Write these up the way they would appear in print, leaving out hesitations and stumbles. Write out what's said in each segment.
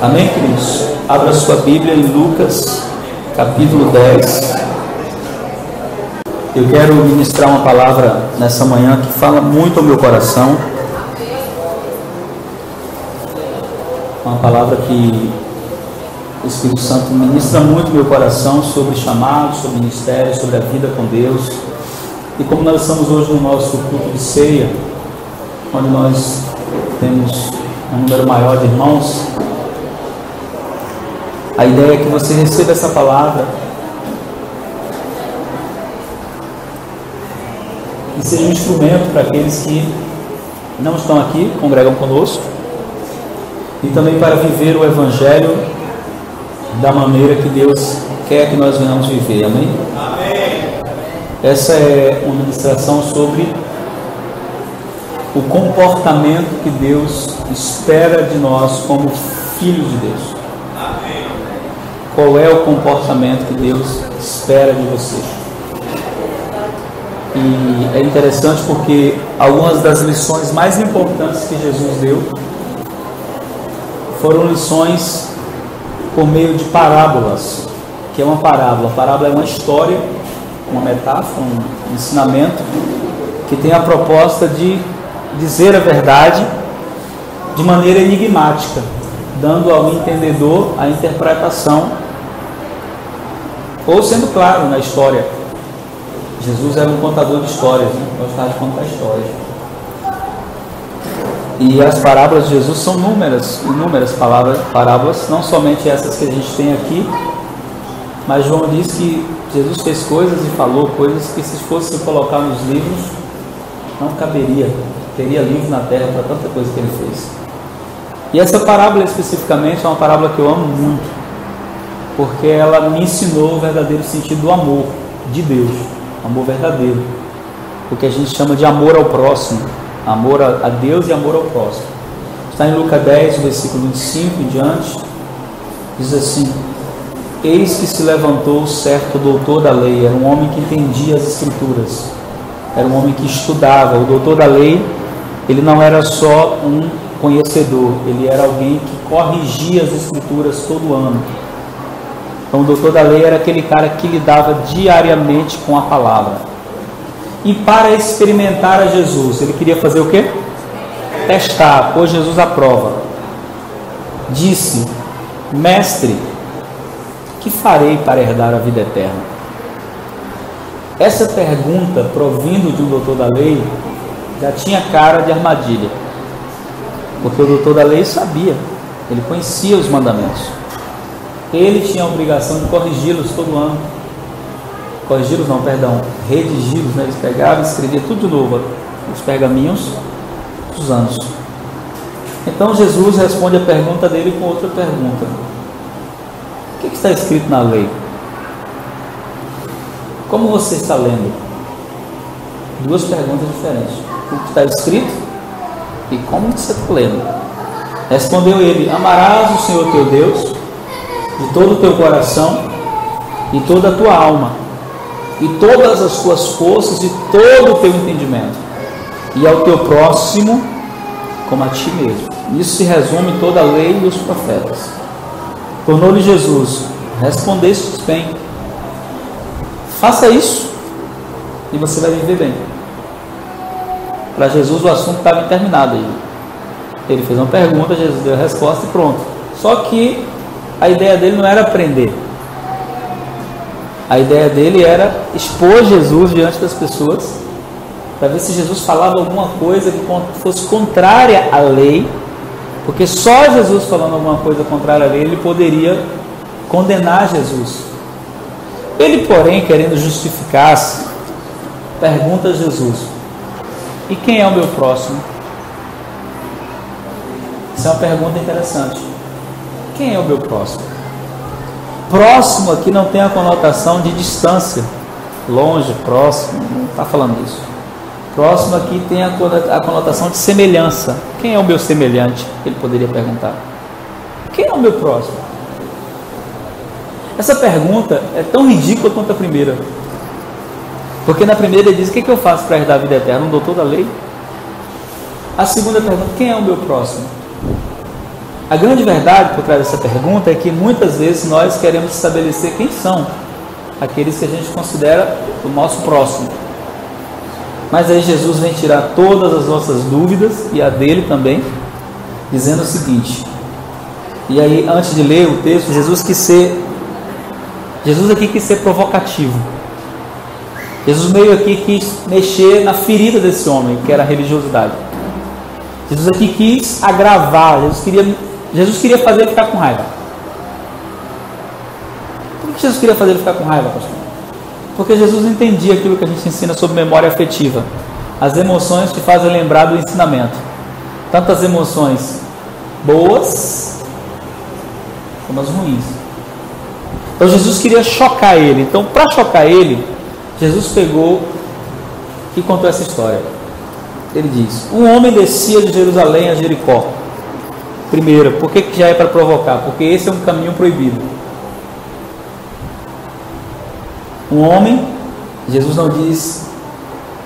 Amém, queridos? Abra sua Bíblia em Lucas, capítulo 10. Eu quero ministrar uma palavra nessa manhã que fala muito ao meu coração. Uma palavra que o Espírito Santo ministra muito ao meu coração sobre chamado, sobre ministério, sobre a vida com Deus. E como nós estamos hoje no nosso culto de ceia, onde nós temos um número maior de irmãos, a ideia é que você receba essa palavra e seja um instrumento para aqueles que não estão aqui, congregam conosco, e também para viver o Evangelho da maneira que Deus quer que nós venhamos viver. Amém? Amém. Essa é uma ministração sobre o comportamento que Deus espera de nós como filhos de Deus. Amém. Qual é o comportamento que Deus espera de você? E é interessante porque algumas das lições mais importantes que Jesus deu foram lições por meio de parábolas. O que é uma parábola? A parábola é uma história, uma metáfora, um ensinamento que tem a proposta de dizer a verdade de maneira enigmática, dando ao entendedor a interpretação, ou sendo claro na história. Jesus era um contador de histórias, né? Gostava de contar histórias. E as parábolas de Jesus são inúmeras parábolas, não somente essas que a gente tem aqui, mas João diz que Jesus fez coisas e falou coisas que, se fosse colocar nos livros, não caberia. Teria livro na terra para tanta coisa que ele fez. E essa parábola especificamente é uma parábola que eu amo muito, porque ela me ensinou o verdadeiro sentido do amor de Deus, amor verdadeiro, o que a gente chama de amor ao próximo, amor a Deus e amor ao próximo. Está em Lucas 10, versículo 25 em diante, diz assim: eis que se levantou certo doutor da lei, era um homem que entendia as escrituras, era um homem que estudava. O doutor da lei, ele não era só um conhecedor, ele era alguém que corrigia as escrituras todo ano. Então o doutor da lei era aquele cara que lidava diariamente com a palavra. E para experimentar a Jesus, ele queria fazer o quê? Testar, pôs Jesus à prova. Disse: mestre, que farei para herdar a vida eterna? Essa pergunta, provindo de um doutor da lei, já tinha cara de armadilha, porque o doutor da lei sabia, ele conhecia os mandamentos, ele tinha a obrigação de corrigi-los todo ano. Corrigi-los não, perdão, redigi-los, né? Eles pegavam e escreviam tudo de novo, os pergaminhos dos anos. Então Jesus responde a pergunta dele com outra pergunta: o que está escrito na lei? Como você está lendo? Duas perguntas diferentes: o que está escrito e como você está lendo. Respondeu ele: amarás o Senhor teu Deus de todo o teu coração e toda a tua alma e todas as tuas forças e todo o teu entendimento, e ao teu próximo como a ti mesmo. Nisso se resume toda a lei e os profetas. Tornou-lhe Jesus: respondestes bem, faça isso e você vai viver bem. Para Jesus o assunto estava terminado aí. Ele fez uma pergunta, Jesus deu a resposta e pronto. Só que a ideia dele não era aprender. A ideia dele era expor Jesus diante das pessoas, para ver se Jesus falava alguma coisa que fosse contrária à lei, porque só Jesus falando alguma coisa contrária à lei, ele poderia condenar Jesus. Ele, porém, querendo justificar-se, pergunta a Jesus: e quem é o meu próximo? Essa é uma pergunta interessante. Quem é o meu próximo? Próximo aqui não tem a conotação de distância, longe, próximo, não está falando disso. Próximo aqui tem a conotação de semelhança. Quem é o meu semelhante? Ele poderia perguntar. Quem é o meu próximo? Essa pergunta é tão ridícula quanto a primeira. Porque na primeira ele diz: o que eu faço para herdar a vida eterna? Um doutor da lei? A segunda pergunta: quem é o meu próximo? A grande verdade por trás dessa pergunta é que muitas vezes nós queremos estabelecer quem são aqueles que a gente considera o nosso próximo. Mas aí Jesus vem tirar todas as nossas dúvidas, e a dele também, dizendo o seguinte. E aí, antes de ler o texto, Jesus aqui quis ser provocativo. Jesus meio aqui quis mexer na ferida desse homem, que era a religiosidade. Jesus aqui quis agravar, Jesus queria fazer ele ficar com raiva. Por que Jesus queria fazer ele ficar com raiva, pastor? Porque Jesus entendia aquilo que a gente ensina sobre memória afetiva. As emoções te fazem lembrar do ensinamento. Tanto as emoções boas como as ruins. Então Jesus queria chocar ele. Então, para chocar ele, Jesus pegou e contou essa história. Ele diz: um homem descia de Jerusalém a Jericó. Primeiro, por que já é para provocar? Porque esse é um caminho proibido. Um homem, Jesus não diz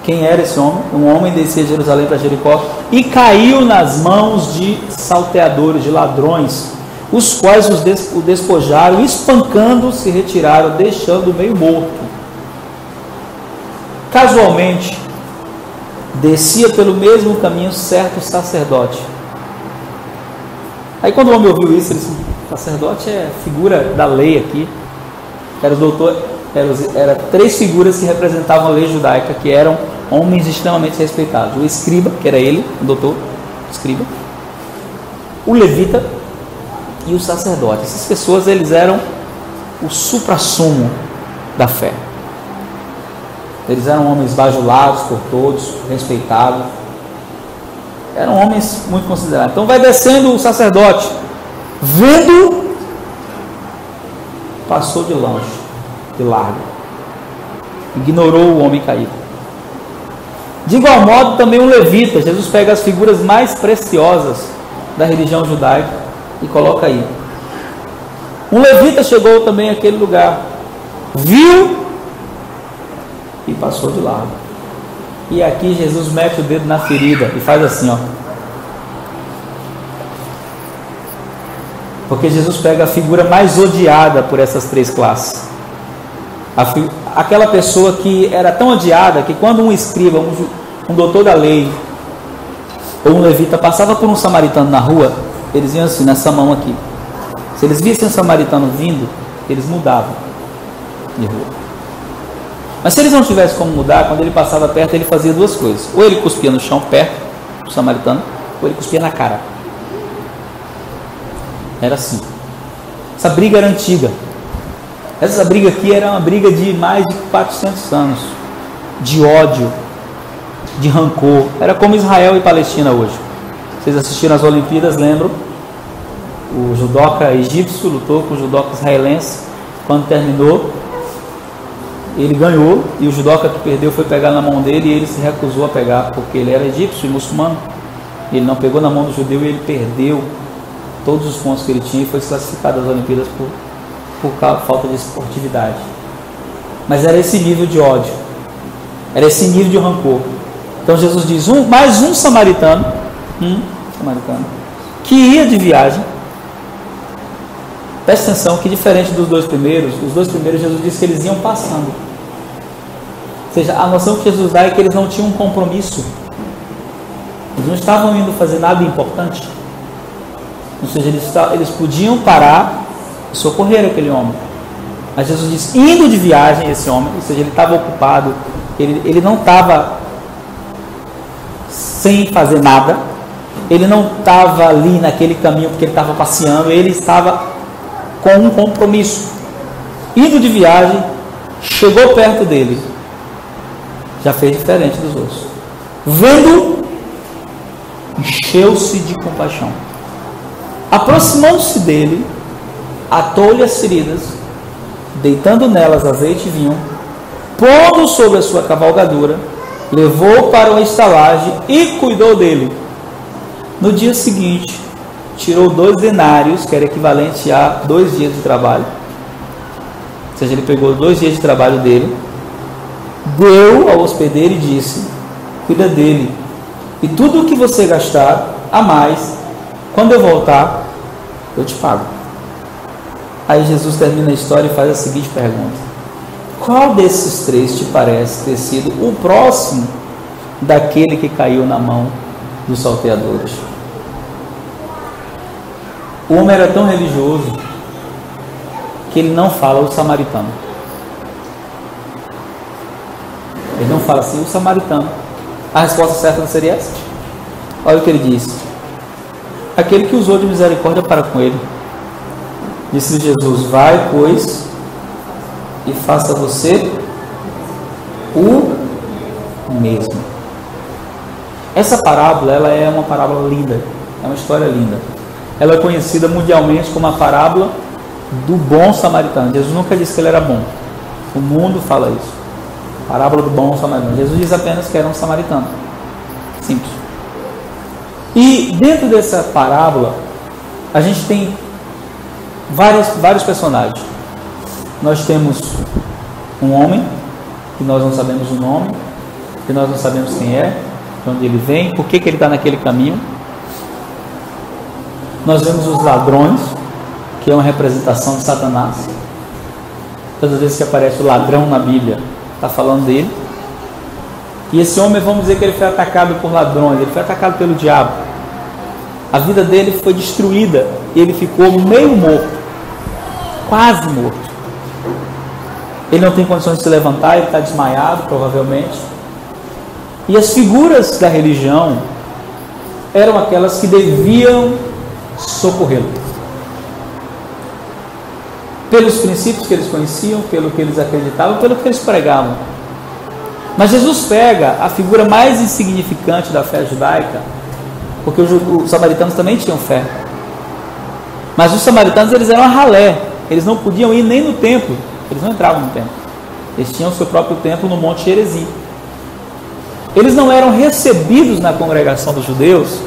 quem era esse homem. Um homem descia de Jerusalém para Jericó e caiu nas mãos de salteadores, de ladrões, os quais o despojaram, espancando, se retiraram, deixando meio morto. Casualmente, descia pelo mesmo caminho certo sacerdote. Aí quando o homem ouviu isso, ele disse: sacerdote é figura da lei aqui. Era três figuras que representavam a lei judaica, que eram homens extremamente respeitados: o escriba, que era ele, o doutor escriba, o levita e o sacerdote. Essas pessoas, eles eram o suprassumo da fé. Eles eram homens bajulados por todos, respeitados. Eram homens muito considerados. Então vai descendo o sacerdote, vendo, passou de longe, de largo, ignorou o homem caído. De igual modo também um levita. Jesus pega as figuras mais preciosas da religião judaica e coloca aí. Um levita chegou também àquele lugar, viu e passou de largo. E aqui Jesus mete o dedo na ferida e faz assim, ó. Porque Jesus pega a figura mais odiada por essas três classes. Aquela pessoa que era tão odiada que quando um escriba, um doutor da lei ou um levita passava por um samaritano na rua, eles iam assim, nessa mão aqui. Se eles vissem um samaritano vindo, eles mudavam de rua. Mas se eles não tivessem como mudar, quando ele passava perto, ele fazia duas coisas: ou ele cuspia no chão perto do samaritano, ou ele cuspia na cara. Era assim. Essa briga era antiga. Essa briga aqui era uma briga de mais de 400 anos, de ódio, de rancor. Era como Israel e Palestina hoje. Vocês assistiram às Olimpíadas, lembram? O judoca egípcio lutou com o judoca israelense. Quando terminou, ele ganhou, e o judoca que perdeu foi pegar na mão dele, e ele se recusou a pegar, porque ele era egípcio e muçulmano. Ele não pegou na mão do judeu e ele perdeu todos os pontos que ele tinha e foi classificado às Olimpíadas por falta de esportividade. Mas era esse nível de ódio, era esse nível de rancor. Então Jesus diz: mais um samaritano, que ia de viagem. Presta atenção que, diferente dos dois primeiros, os dois primeiros Jesus disse que eles iam passando. Ou seja, a noção que Jesus dá é que eles não tinham um compromisso. Eles não estavam indo fazer nada importante. Ou seja, eles podiam parar e socorrer aquele homem. Mas Jesus diz: indo de viagem esse homem, ou seja, ele estava ocupado, ele não estava sem fazer nada, ele não estava ali naquele caminho porque ele estava passeando, ele estava com um compromisso. Indo de viagem, chegou perto dele, já fez diferente dos outros. Vendo, encheu-se de compaixão. Aproximando-se dele, atou-lhe as feridas, deitando nelas azeite e vinho, pondo sobre a sua cavalgadura, levou para uma estalagem e cuidou dele. No dia seguinte, tirou 2 denários, que era equivalente a 2 dias de trabalho. Ou seja, ele pegou 2 dias de trabalho dele, deu ao hospedeiro e disse: cuida dele, e tudo o que você gastar a mais, quando eu voltar, eu te pago. Aí Jesus termina a história e faz a seguinte pergunta: qual desses 3 te parece ter sido o próximo daquele que caiu na mão dos salteadores? O homem era tão religioso que ele não fala o samaritano. Ele não fala assim, o samaritano. A resposta certa não seria essa? Olha o que ele diz: aquele que usou de misericórdia para com ele. Disse Jesus: vai, pois, e faça você o mesmo. Essa parábola, ela é uma parábola linda, é uma história linda. Ela é conhecida mundialmente como a parábola do bom samaritano. Jesus nunca disse que ele era bom. O mundo fala isso. Parábola do bom samaritano. Jesus diz apenas que era um samaritano. Simples. E dentro dessa parábola, a gente tem vários personagens. Nós temos um homem, que nós não sabemos o nome, que nós não sabemos quem é, de onde ele vem, por que ele está naquele caminho. Nós vemos os ladrões, que é uma representação de Satanás. Todas as vezes que aparece o ladrão na Bíblia, está falando dele. E esse homem, vamos dizer que ele foi atacado por ladrões, ele foi atacado pelo diabo. A vida dele foi destruída, e ele ficou meio morto, quase morto. Ele não tem condições de se levantar, ele está desmaiado, provavelmente. E as figuras da religião eram aquelas que deviam socorrê-lo, pelos princípios que eles conheciam, pelo que eles acreditavam, pelo que eles pregavam. Mas Jesus pega a figura mais insignificante da fé judaica, porque os samaritanos também tinham fé, mas os samaritanos, eles eram a ralé, eles não podiam ir nem no templo, eles não entravam no templo, eles tinham o seu próprio templo no Monte Gerizim. Eles não eram recebidos na congregação dos judeus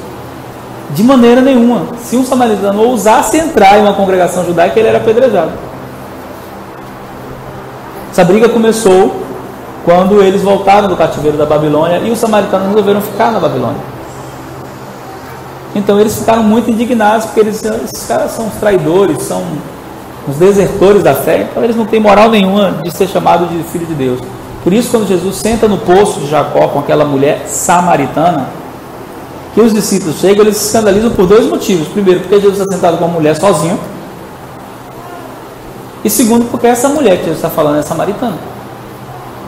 de maneira nenhuma. Se um samaritano ousasse entrar em uma congregação judaica, ele era apedrejado. Essa briga começou quando eles voltaram do cativeiro da Babilônia e os samaritanos resolveram ficar na Babilônia. Então eles ficaram muito indignados, porque esses caras são os traidores, são os desertores da fé, então eles não têm moral nenhuma de ser chamado de filho de Deus. Por isso, quando Jesus senta no poço de Jacó com aquela mulher samaritana, que os discípulos chegam, eles se escandalizam por 2 motivos. Primeiro, porque Jesus está sentado com uma mulher sozinho. E segundo, porque essa mulher que Jesus está falando é samaritana.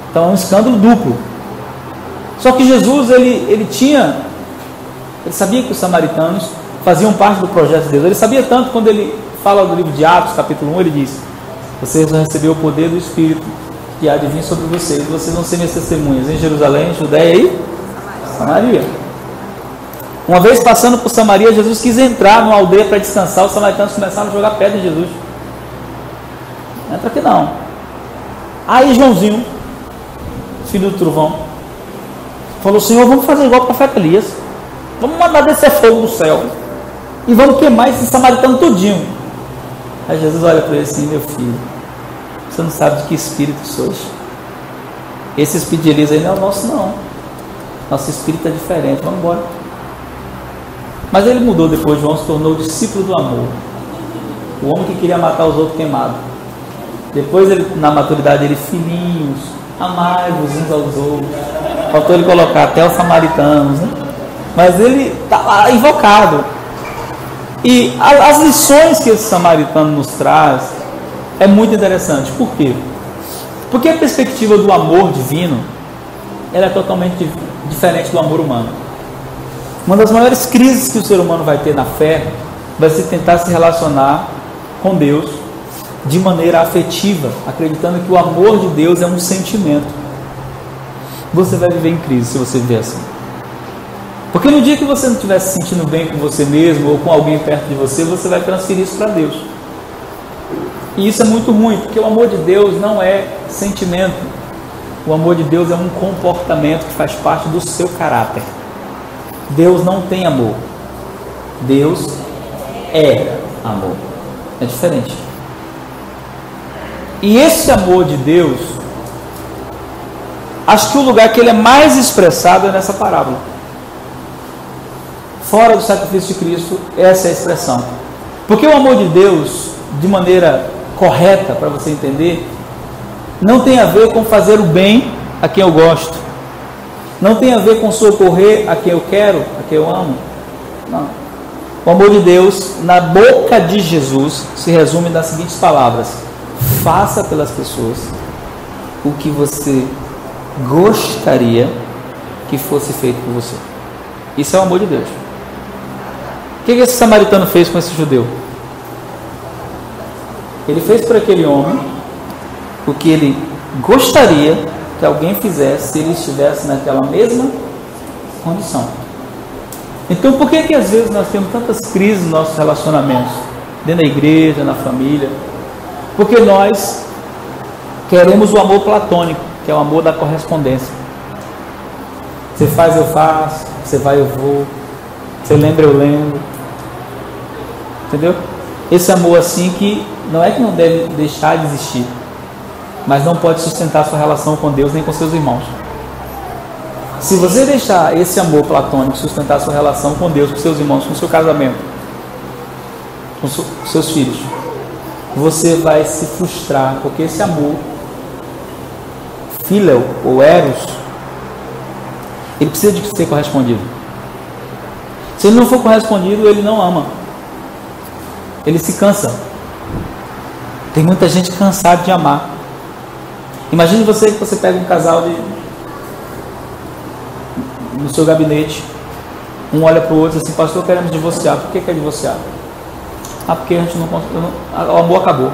Então é um escândalo duplo. Só que Jesus, ele sabia que os samaritanos faziam parte do projeto de Deus. Ele sabia tanto, quando ele fala do livro de Atos, capítulo 1, ele diz: vocês vão receber o poder do Espírito que há de vir sobre vocês. Vocês vão ser minhas testemunhas em Jerusalém, Judeia e Samaria. Uma vez passando por Samaria, Jesus quis entrar numa aldeia para descansar. Os samaritanos começaram a jogar pedra em Jesus. Entra aqui não. Aí Joãozinho, filho do trovão, falou: Senhor, vamos fazer igual o profeta Elias. Vamos mandar descer fogo do céu e vamos queimar esse samaritano todinho. Aí Jesus olha para ele assim: meu filho, você não sabe de que espírito sois. Esse espírito de Elias aí não é o nosso não. Nosso espírito é diferente, vamos embora. Mas ele mudou depois. João se tornou discípulo do amor, o homem que queria matar os outros queimado. Depois, na maturidade, ele: filhinhos, amai-vos uns aos outros. Faltou ele colocar até os samaritanos, né? Mas ele está lá invocado. E as lições que esse samaritano nos traz é muito interessante. Por quê? Porque a perspectiva do amor divino, ela é totalmente diferente do amor humano. Uma das maiores crises que o ser humano vai ter na fé vai ser tentar se relacionar com Deus de maneira afetiva, acreditando que o amor de Deus é um sentimento. Você vai viver em crise se você viver assim. Porque no dia que você não estiver se sentindo bem com você mesmo ou com alguém perto de você, você vai transferir isso para Deus. E isso é muito ruim, porque o amor de Deus não é sentimento. O amor de Deus é um comportamento que faz parte do seu caráter. Deus não tem amor. Deus é amor. É diferente. E esse amor de Deus, acho que o lugar que ele é mais expressado é nessa parábola. Fora do sacrifício de Cristo, essa é a expressão. Porque o amor de Deus, de maneira correta para você entender, não tem a ver com fazer o bem a quem eu gosto, não tem a ver com socorrer a quem eu quero, a quem eu amo. Não. O amor de Deus, na boca de Jesus, se resume nas seguintes palavras: faça pelas pessoas o que você gostaria que fosse feito por você. Isso é o amor de Deus. O que esse samaritano fez com esse judeu? Ele fez por aquele homem o que ele gostaria que alguém fizesse se ele estivesse naquela mesma condição. Então, por que às vezes nós temos tantas crises nos nossos relacionamentos, dentro da igreja, na família? Porque nós queremos o amor platônico, que é o amor da correspondência. Você faz, eu faço. Você vai, eu vou. Você lembra, eu lembro. Entendeu? Esse amor assim que não é que não deve deixar de existir, mas não pode sustentar sua relação com Deus nem com seus irmãos. Se você deixar esse amor platônico sustentar sua relação com Deus, com seus irmãos, com seu casamento, com seus filhos, você vai se frustrar, porque esse amor, Phileo ou Eros, ele precisa de ser correspondido. Se ele não for correspondido, ele não ama. Ele se cansa. Tem muita gente cansada de amar. Imagine que você pega um casal no seu gabinete, um olha para o outro e diz assim: pastor, queremos divorciar. Por que quer divorciar? Porque a gente o amor acabou.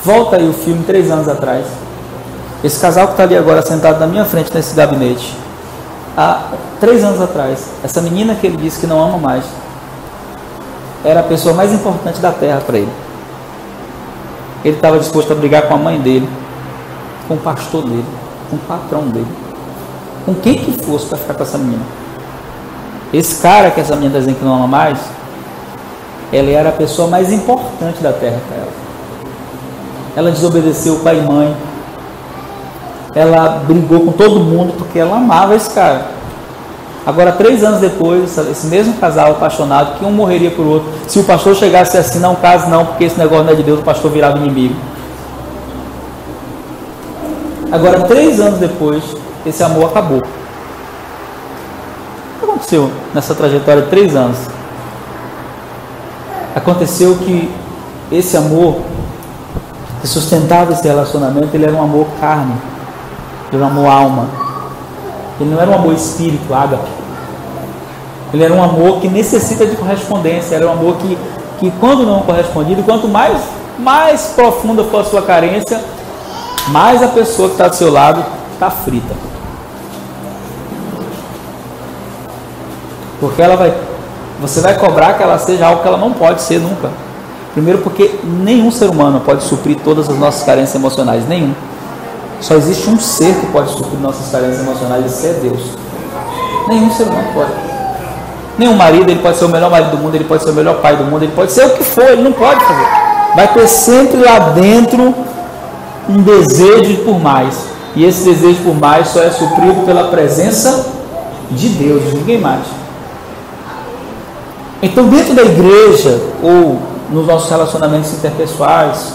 Volta aí o filme 3 anos atrás. Esse casal que está ali agora sentado na minha frente nesse gabinete, há 3 anos atrás, essa menina que ele disse que não ama mais era a pessoa mais importante da terra para ele. Ele estava disposto a brigar com a mãe dele, com o pastor dele, com o patrão dele, com quem que fosse para ficar com essa menina. Esse cara que essa menina está dizendo que não ama mais, ela era a pessoa mais importante da terra para ela. Ela desobedeceu o pai e mãe, ela brigou com todo mundo porque ela amava esse cara. Agora, 3 anos depois, esse mesmo casal apaixonado, que um morreria por outro, se o pastor chegasse assim: não case não, porque esse negócio não é de Deus, o pastor virava inimigo. Agora, 3 anos depois, esse amor acabou. O que aconteceu nessa trajetória de 3 anos? Aconteceu que esse amor que sustentava esse relacionamento, ele era um amor carne, ele era um amor alma. Ele não era um amor espírito, ágape. Ele era um amor que necessita de correspondência. Era um amor que quando não correspondido, quanto mais profunda for a sua carência, mais a pessoa que está do seu lado está frita. Porque você vai cobrar que ela seja algo que ela não pode ser nunca. Primeiro porque nenhum ser humano pode suprir todas as nossas carências emocionais. Nenhum. Só existe um ser que pode suprir nossas carências emocionais, e esse é Deus. Nenhum ser humano pode. Nenhum marido, ele pode ser o melhor marido do mundo, ele pode ser o melhor pai do mundo, ele pode ser o que for, ele não pode fazer. Vai ter sempre lá dentro um desejo por mais. E esse desejo por mais só é suprido pela presença de Deus, de ninguém mais. Então, dentro da igreja, ou nos nossos relacionamentos interpessoais,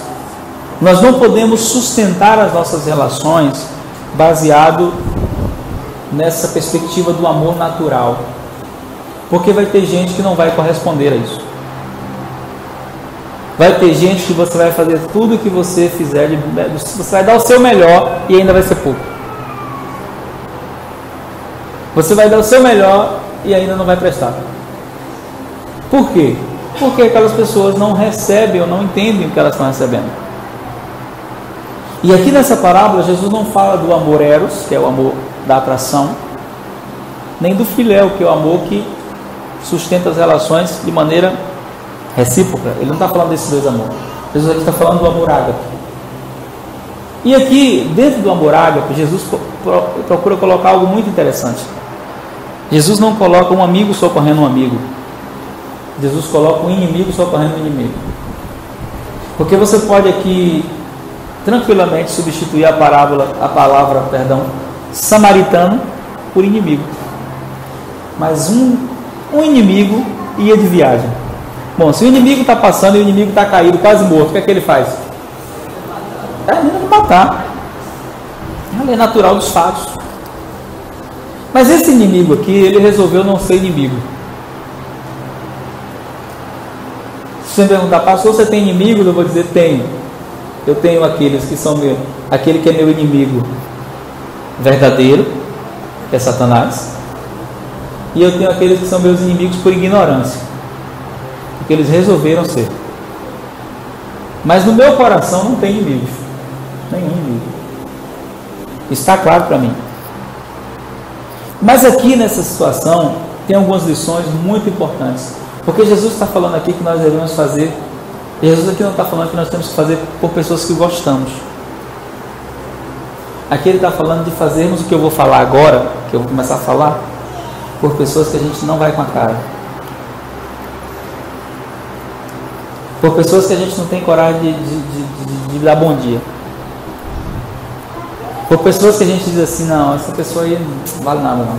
nós não podemos sustentar as nossas relações baseado nessa perspectiva do amor natural, porque vai ter gente que não vai corresponder a isso. Vai ter gente que você vai fazer tudo o que você fizer, você vai dar o seu melhor e ainda vai ser pouco. Você vai dar o seu melhor e ainda não vai prestar. Por quê? Porque aquelas pessoas não recebem ou não entendem o que elas estão recebendo. E aqui nessa parábola, Jesus não fala do amor eros, que é o amor da atração, nem do filéu, que é o amor que sustenta as relações de maneira recíproca. Ele não está falando desses dois amores. Jesus aqui está falando do amor ágape. E aqui, dentro do amor ágape, Jesus procura colocar algo muito interessante. Jesus não coloca um amigo socorrendo um amigo. Jesus coloca um inimigo socorrendo um inimigo. Porque você pode aqui tranquilamente substituir a palavra samaritano por inimigo. Mas um inimigo ia de viagem. Bom, se o inimigo está passando e o inimigo está caído, quase morto, o que é que ele faz? Termina de matar. É a lei natural dos fatos. Mas esse inimigo aqui, ele resolveu não ser inimigo. Se você me perguntar, pastor, você tem inimigos? Eu vou dizer, tenho. Eu tenho aqueles que são meu, aquele que é meu inimigo verdadeiro, que é Satanás, e eu tenho aqueles que são meus inimigos por ignorância, porque eles resolveram ser. Mas no meu coração não tem inimigos, nenhum inimigo. Está claro para mim. Mas aqui nessa situação tem algumas lições muito importantes, porque Jesus está falando aqui que nós devemos fazer. Jesus aqui não está falando que nós temos que fazer por pessoas que gostamos. Aqui ele está falando de fazermos o que eu vou falar agora, que eu vou começar a falar, por pessoas que a gente não vai com a cara. Por pessoas que a gente não tem coragem de dar bom dia. Por pessoas que a gente diz assim, não, essa pessoa aí não vale nada não.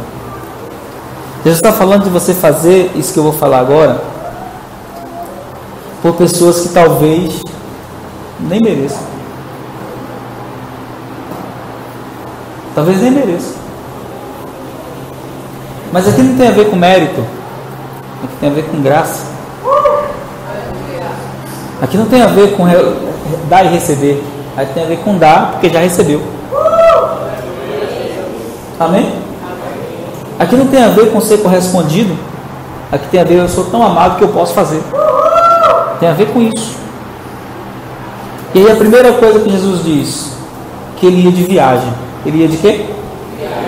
Jesus está falando de você fazer isso que eu vou falar agora, por pessoas que talvez nem mereçam. Talvez nem mereçam. Mas aqui não tem a ver com mérito. Aqui tem a ver com graça. Aqui não tem a ver com dar e receber. Aqui tem a ver com dar, porque já recebeu. Amém? Aqui não tem a ver com ser correspondido. Aqui tem a ver, eu sou tão amado que eu posso fazer. Tem a ver com isso. E aí a primeira coisa que Jesus diz, que ele ia de viagem. Ele ia de quê? Viagem.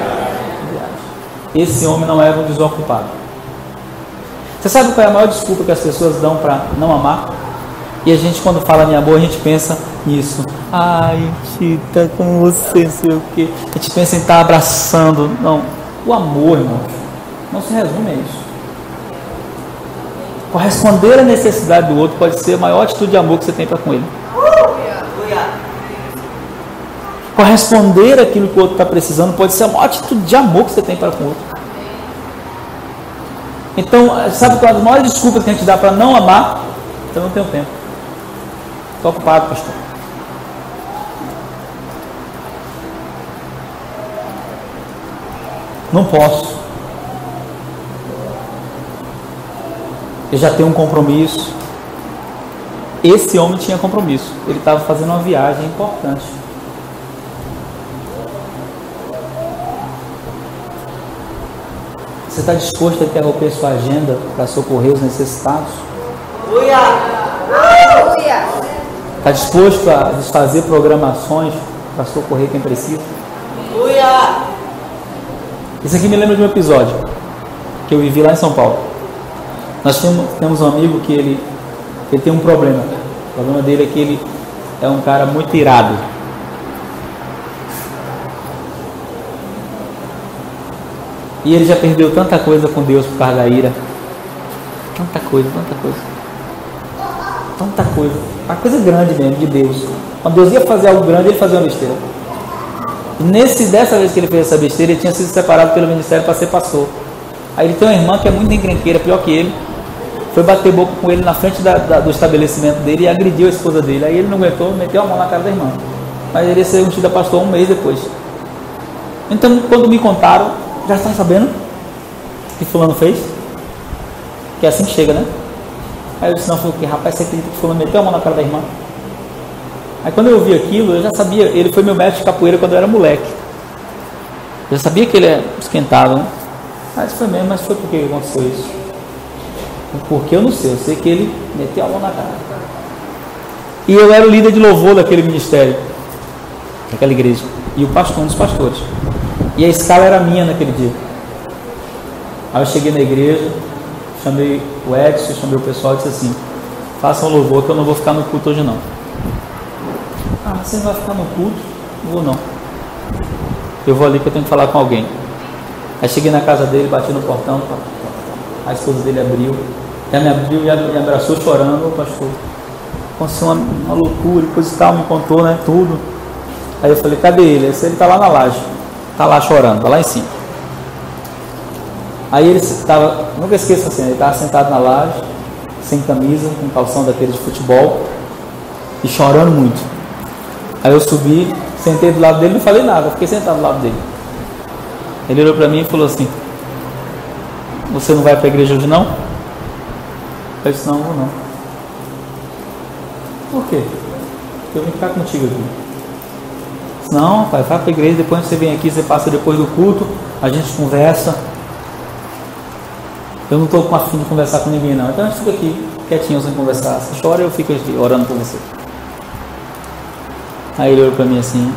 Esse homem não era um desocupado. Você sabe qual é a maior desculpa que as pessoas dão para não amar? E a gente, quando fala em amor, a gente pensa nisso. Ai, tá com você, não sei o quê. A gente pensa em estar abraçando. Não, o amor, irmão, não se resume a isso. Corresponder à necessidade do outro pode ser a maior atitude de amor que você tem para com ele. Corresponder àquilo que o outro está precisando pode ser a maior atitude de amor que você tem para com o outro. Então, sabe qual é a maior desculpa que a gente dá para não amar? Eu não tenho tempo. Estou ocupado, pastor. Não posso. Eu já tenho um compromisso. Esse homem tinha compromisso. Ele estava fazendo uma viagem importante. Você está disposto a interromper sua agenda para socorrer os necessitados? Está disposto a desfazer programações para socorrer quem precisa? Isso aqui me lembra de um episódio que eu vivi lá em São Paulo. Nós temos um amigo que ele tem um problema. O problema dele é que ele é um cara muito irado. E ele já perdeu tanta coisa com Deus por causa da ira. Tanta coisa. Uma coisa grande mesmo de Deus. Quando Deus ia fazer algo grande, ele fazia uma besteira. E dessa vez que ele fez essa besteira, ele tinha sido separado pelo ministério para ser pastor. Aí ele tem uma irmã que é muito encrenqueira, pior que ele. Foi bater boca com ele na frente do estabelecimento dele e agrediu a esposa dele. Aí ele não aguentou, meteu a mão na cara da irmã. Mas ele ia ser ungido a pastor 1 mês depois. Então, quando me contaram, já estão sabendo o que fulano fez? Que é assim que chega, né? Aí eu disse, não, foi o que? Rapaz, você acredita que fulano meteu a mão na cara da irmã? Aí quando eu vi aquilo, eu já sabia. Ele foi meu mestre de capoeira quando eu era moleque. Eu já sabia que ele é esquentado, né? Mas foi mesmo, mas foi por que aconteceu isso? Porque eu não sei, eu sei que ele meteu a mão na cara. E eu era o líder de louvor daquele ministério, daquela igreja. E o pastor, um dos pastores. E a escala era minha naquele dia. Aí eu cheguei na igreja, chamei o Edson, chamei o pessoal e disse assim: façam um louvor que eu não vou ficar no culto hoje não. Ah, você não vai ficar no culto? Não vou não. Eu vou ali que eu tenho que falar com alguém. Aí cheguei na casa dele, bati no portão, a esposa dele abriu. Ela me abriu e me abraçou chorando. Ô pastor, aconteceu uma loucura, coisa e tal, me contou, né, tudo. Aí eu falei, cadê ele? Esse ele está lá na laje, está lá chorando, está lá em cima. Aí ele estava, nunca esqueço assim, ele estava sentado na laje, sem camisa, com calção daquele de futebol e chorando muito. Aí eu subi, sentei do lado dele, não falei nada, fiquei sentado do lado dele. Ele olhou para mim e falou assim: você não vai para a igreja hoje não? Eu disse: não, vou não. Por quê? Porque eu vim ficar contigo aqui. Eu disse: não, pai, vai para a igreja, depois você vem aqui, você passa depois do culto, a gente conversa. Eu não estou com a fim de conversar com ninguém não, então a gente fica aqui quietinho sem conversar. Você chora, eu fico aqui orando por você. Aí ele olhou para mim assim: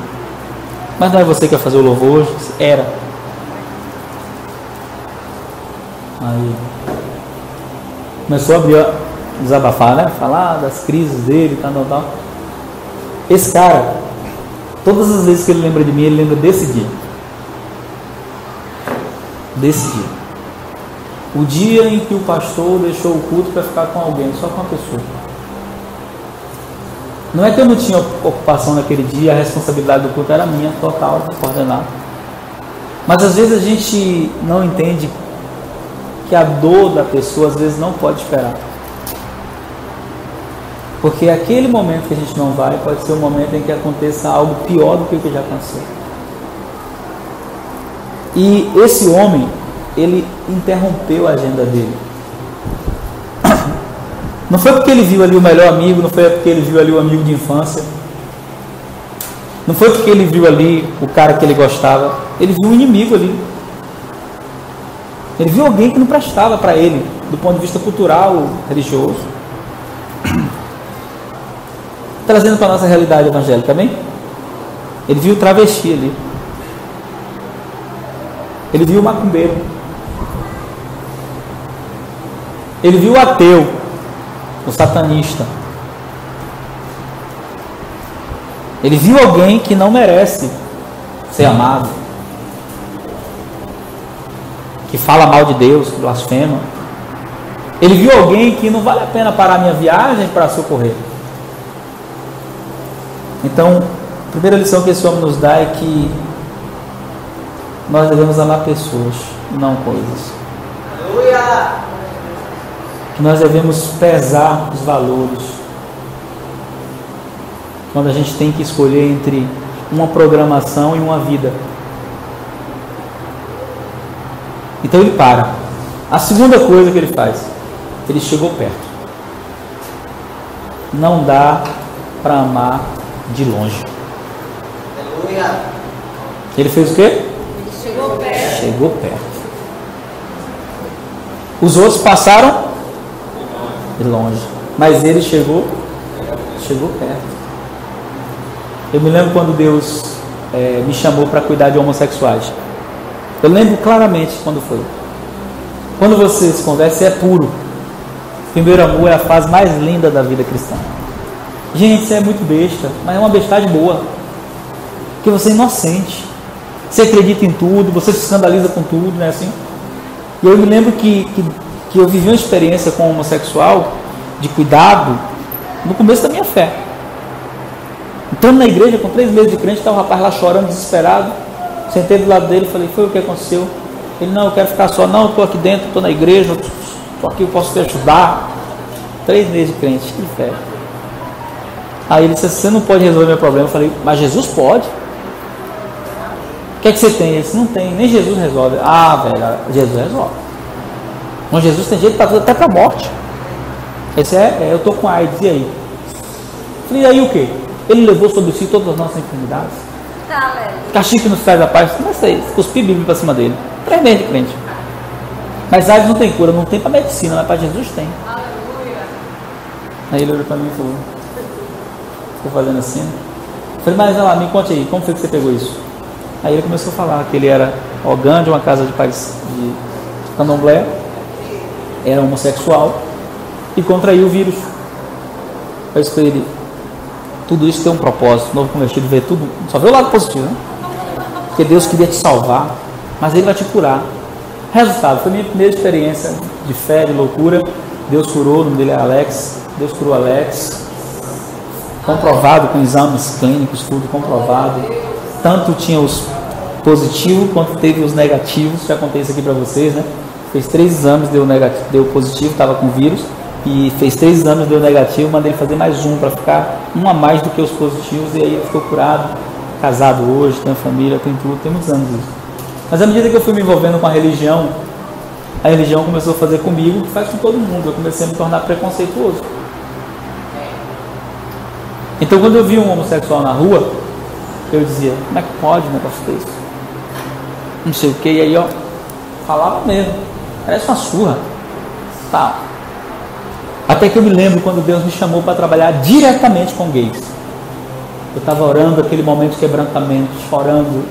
mas não é você que vai fazer o louvor hoje? Era. Aí começou a abrir, desabafar, né? Falar das crises dele, tal. Esse cara, todas as vezes que ele lembra de mim, ele lembra desse dia. Desse dia. O dia em que o pastor deixou o culto para ficar com alguém, só com uma pessoa. Não é que eu não tinha ocupação naquele dia, a responsabilidade do culto era minha, total, coordenada. Mas às vezes a gente não entende que a dor da pessoa às vezes não pode esperar. Porque aquele momento que a gente não vai, pode ser o momento em que aconteça algo pior do que o que já aconteceu. E esse homem, ele interrompeu a agenda dele. Não foi porque ele viu ali o melhor amigo, não foi porque ele viu ali o amigo de infância, não foi porque ele viu ali o cara que ele gostava, ele viu um inimigo ali. Ele viu alguém que não prestava para ele, do ponto de vista cultural, religioso. Trazendo para a nossa realidade evangélica também. Ele viu o travesti ali. Ele viu o macumbeiro. Ele viu o ateu, o satanista. Ele viu alguém que não merece ser amado, que fala mal de Deus, que blasfema. Ele viu alguém que não vale a pena parar minha viagem para socorrer. Então, a primeira lição que esse homem nos dá é que nós devemos amar pessoas, não coisas. Aleluia! Que nós devemos pesar os valores quando a gente tem que escolher entre uma programação e uma vida. Então ele para. A segunda coisa que ele faz, ele chegou perto. Não dá para amar de longe. Aleluia! Ele fez o quê? Ele chegou perto. Chegou perto. Os outros passaram de longe, mas ele chegou perto. Eu me lembro quando Deus me chamou para cuidar de homossexuais. Eu lembro claramente quando foi. Quando você se converte, você é puro. Primeiro amor é a fase mais linda da vida cristã. Gente, você é muito besta, mas é uma bestagem boa. Porque você é inocente. Você acredita em tudo, você se escandaliza com tudo, não é assim? E eu me lembro que eu vivi uma experiência com um homossexual de cuidado no começo da minha fé. Entrando na igreja com 3 meses de crente, estava o rapaz lá chorando, desesperado. Sentei do lado dele e falei: foi o que aconteceu? Ele: não, eu quero ficar só. Não, eu estou aqui dentro, estou na igreja, estou aqui, eu posso te ajudar. 3 meses de crente, que fé. Aí ele disse: você não pode resolver meu problema. Eu falei: mas Jesus pode. O que é que você tem? Ele disse: não tem, nem Jesus resolve. Ah, velho, Jesus resolve. Com Jesus tem jeito para tudo, até para a morte. Esse eu estou com AIDS, e aí? Eu falei: e aí o quê? Ele levou sobre si todas as nossas enfermidades. Castigo que nos traz a paz. Não sei, cuspi Bíblia para cima dele. 3 meses de crente. Mas AIDS não tem cura, não tem para medicina, mas para Jesus tem. Aleluia. Aí ele olhou para mim e falou: estou fazendo assim. Eu falei: mas olha lá, me conte aí, como foi que você pegou isso? Aí ele começou a falar que ele era ogã de uma casa de pais de candomblé, era homossexual e contraiu o vírus. Eu disse para ele: tudo isso tem um propósito. Novo convertido vê tudo, só vê o lado positivo, né? Porque Deus queria te salvar, mas Ele vai te curar. Resultado, foi minha primeira experiência de fé, de loucura. Deus curou, o nome dele é Alex. Deus curou Alex, comprovado com exames clínicos, tudo comprovado. Tanto tinha os positivos quanto teve os negativos. Já contei isso aqui para vocês, né? Fez 3 exames, deu negativo, deu positivo, estava com vírus. e fez 3 exames, deu negativo, mandei ele fazer mais um para ficar um a mais do que os positivos, e aí ele ficou curado, casado hoje, tem família, tem tudo, tem muitos anos isso. Mas à medida que eu fui me envolvendo com a religião começou a fazer comigo o que faz com todo mundo. Eu comecei a me tornar preconceituoso. Então quando eu via um homossexual na rua, eu dizia, como é que pode um negócio desse? Não sei o que, e aí ó, falava mesmo, parece uma surra, tal. Até que eu me lembro quando Deus me chamou para trabalhar diretamente com gays. Eu estava orando, aquele momento de quebrantamento, chorando.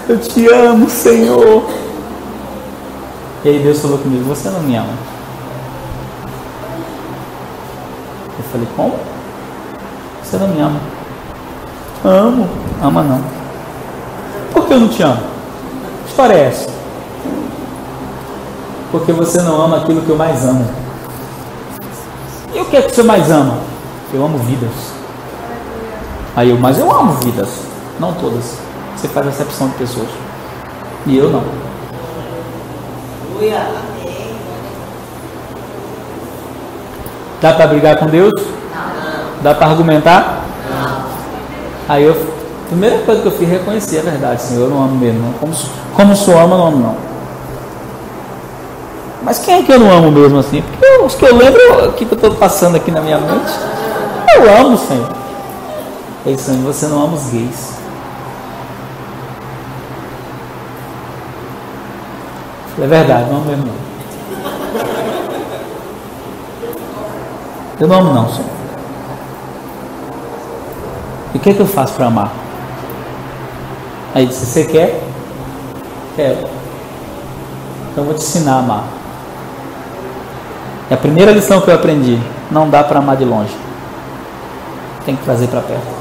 Eu te amo, Senhor. E aí Deus falou comigo, você não me ama. Eu falei, como? Você não me ama? Amo. Ama não. Por que eu não te amo? Que história é essa? Porque você não ama aquilo que eu mais amo. E o que é que você mais ama? Eu amo vidas. Aí eu, mas eu amo vidas. Não todas. Você faz acepção de pessoas. E eu não. Dá para brigar com Deus? Não. Dá para argumentar? Não. Aí eu, a primeira coisa que eu fiz é reconhecer a verdade, Senhor, eu não amo mesmo, não. Como sou ama, não amo não. Mas quem é que eu não amo mesmo assim? Porque os que eu lembro, o que eu estou passando aqui na minha mente, eu amo, Senhor. É isso, Senhor, você não ama os gays. É verdade, não amo mesmo não. Eu não amo não, Senhor. E o que é que eu faço para amar? Aí disse, você quer? Quero. Então eu vou te ensinar a amar. E a primeira lição que eu aprendi, não dá para amar de longe. Tem que trazer para perto.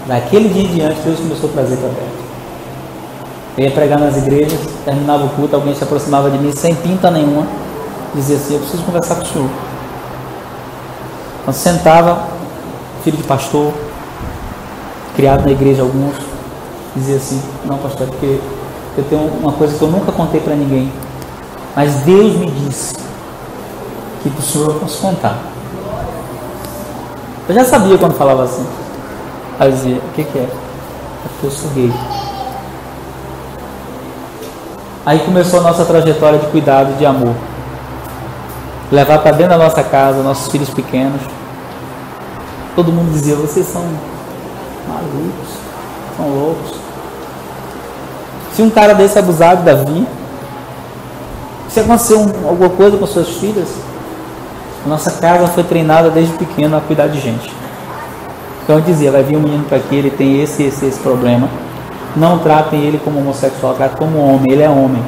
Daquele dia em diante, Deus começou a trazer para perto. Eu ia pregar nas igrejas, terminava o culto, alguém se aproximava de mim sem pinta nenhuma, dizia assim, eu preciso conversar com o senhor. Quando sentava, filho de pastor, criado na igreja alguns, dizia assim, não pastor, porque eu tenho uma coisa que eu nunca contei para ninguém, mas Deus me disse que para o senhor eu posso contar. Eu já sabia quando falava assim. Aí eu dizia, o que é? É porque eu sou gay. Aí começou a nossa trajetória de cuidado e de amor. Levar para dentro da nossa casa, nossos filhos pequenos. Todo mundo dizia, vocês são malucos, são loucos. Se um cara desse abusar de Davi, se aconteceu alguma coisa com suas filhas, a nossa casa foi treinada desde pequeno a cuidar de gente. Então eu dizia, vai vir um menino para aqui, ele tem esse problema. Não tratem ele como homossexual, tratem como homem, ele é homem.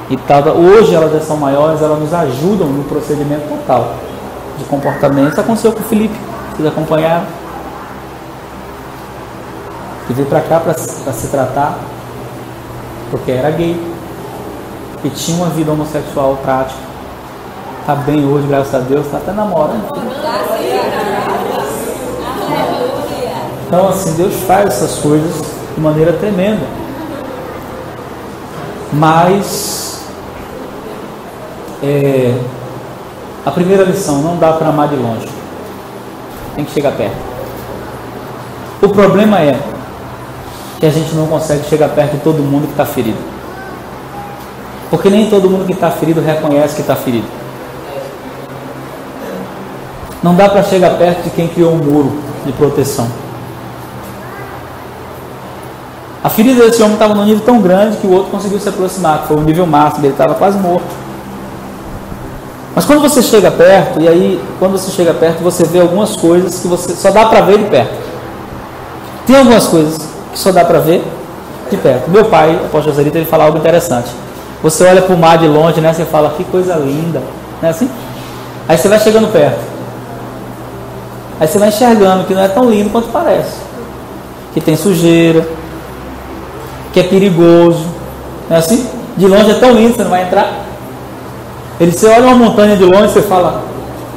E tal, hoje elas já são maiores, elas nos ajudam no procedimento total de comportamento. Isso aconteceu com o Felipe, vocês acompanharam. Que veio para cá para se tratar, porque era gay e tinha uma vida homossexual prática. Está bem hoje, graças a Deus, está até namorando. Então assim, Deus faz essas coisas de maneira tremenda. Mas a primeira lição, não dá para amar de longe. Tem que chegar perto. O problema é que a gente não consegue chegar perto de todo mundo que está ferido. Porque nem todo mundo que está ferido reconhece que está ferido. Não dá para chegar perto de quem criou um muro de proteção. A ferida desse homem estava num nível tão grande que o outro conseguiu se aproximar, que foi o nível máximo, ele estava quase morto. Mas quando você chega perto, e aí quando você chega perto, você vê algumas coisas que você só dá para ver de perto. Tem algumas coisas que só dá para ver de perto. Meu pai, o apóstolo Zerito, ele fala algo interessante. Você olha para o mar de longe, né? Você fala, que coisa linda, não é assim? Aí você vai chegando perto. Aí você vai enxergando que não é tão lindo quanto parece. Que tem sujeira, que é perigoso, não é assim? De longe é tão lindo, você não vai entrar. Você olha uma montanha de longe e você fala,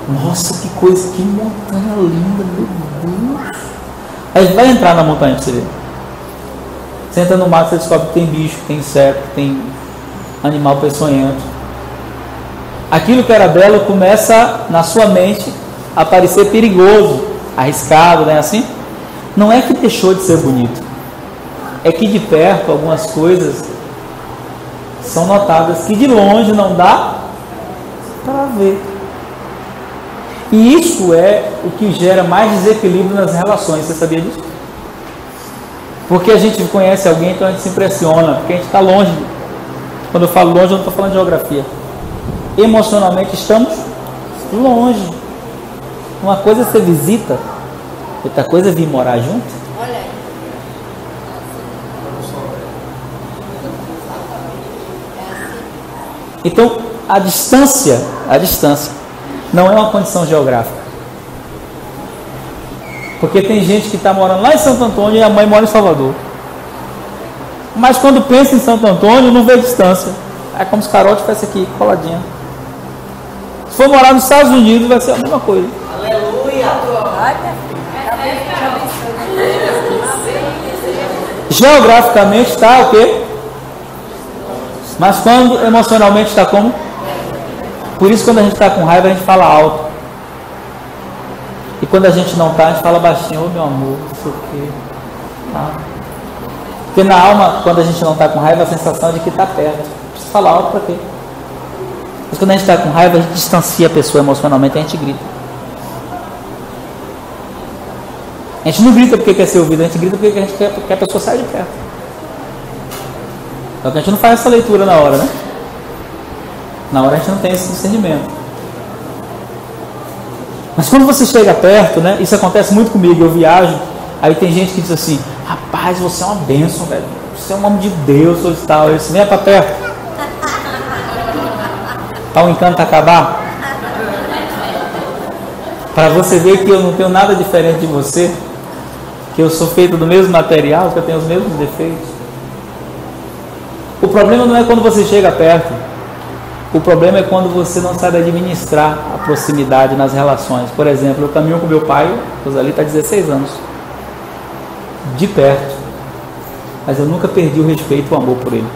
nossa, que coisa, que montanha linda, meu Deus. Aí vai entrar na montanha para você ver. Você entra no mato, você descobre que tem bicho, que tem inseto, que tem animal peçonhento. Aquilo que era belo começa na sua mente a parecer perigoso, arriscado, não é assim? Não é que deixou de ser bonito, é que de perto algumas coisas são notadas que de longe não dá para ver. E isso é o que gera mais desequilíbrio nas relações. Você sabia disso? Porque a gente conhece alguém, então a gente se impressiona, porque a gente está longe. Quando eu falo longe, eu não estou falando de geografia. Emocionalmente estamos longe. Uma coisa é ser visita, outra coisa é vir morar junto. Olha aí. Então, a distância não é uma condição geográfica. Porque tem gente que está morando lá em Santo Antônio e a mãe mora em Salvador. Mas quando pensa em Santo Antônio, não vê distância. É como se Carol estivesse aqui, coladinha. Se for morar nos Estados Unidos, vai ser a mesma coisa. Aleluia! Geograficamente está o quê? Mas quando emocionalmente está como? Por isso, quando a gente está com raiva, a gente fala alto. E quando a gente não está, a gente fala baixinho. Ô meu amor, não sei o quê. Tá? Porque na alma, quando a gente não está com raiva, a sensação é de que está perto. Precisa falar alto para quê? Mas quando a gente está com raiva, a gente distancia a pessoa emocionalmente, a gente grita. A gente não grita porque quer ser ouvido, a gente grita porque a gente quer que a pessoa saia de perto. Só que a gente não faz essa leitura na hora, né? Na hora a gente não tem esse discernimento. Mas quando você chega perto, né? Isso acontece muito comigo, eu viajo, aí tem gente que diz assim: rapaz, você é uma bênção, velho. Você é um homem de Deus, ou tal. Eu disse: vem para perto. Para o encanto acabar. Para você ver que eu não tenho nada diferente de você, que eu sou feito do mesmo material, que eu tenho os mesmos defeitos. O problema não é quando você chega perto. O problema é quando você não sabe administrar a proximidade nas relações. Por exemplo, eu caminho com meu pai, Rosali está há 16 anos, de perto, mas eu nunca perdi o respeito e o amor por ele.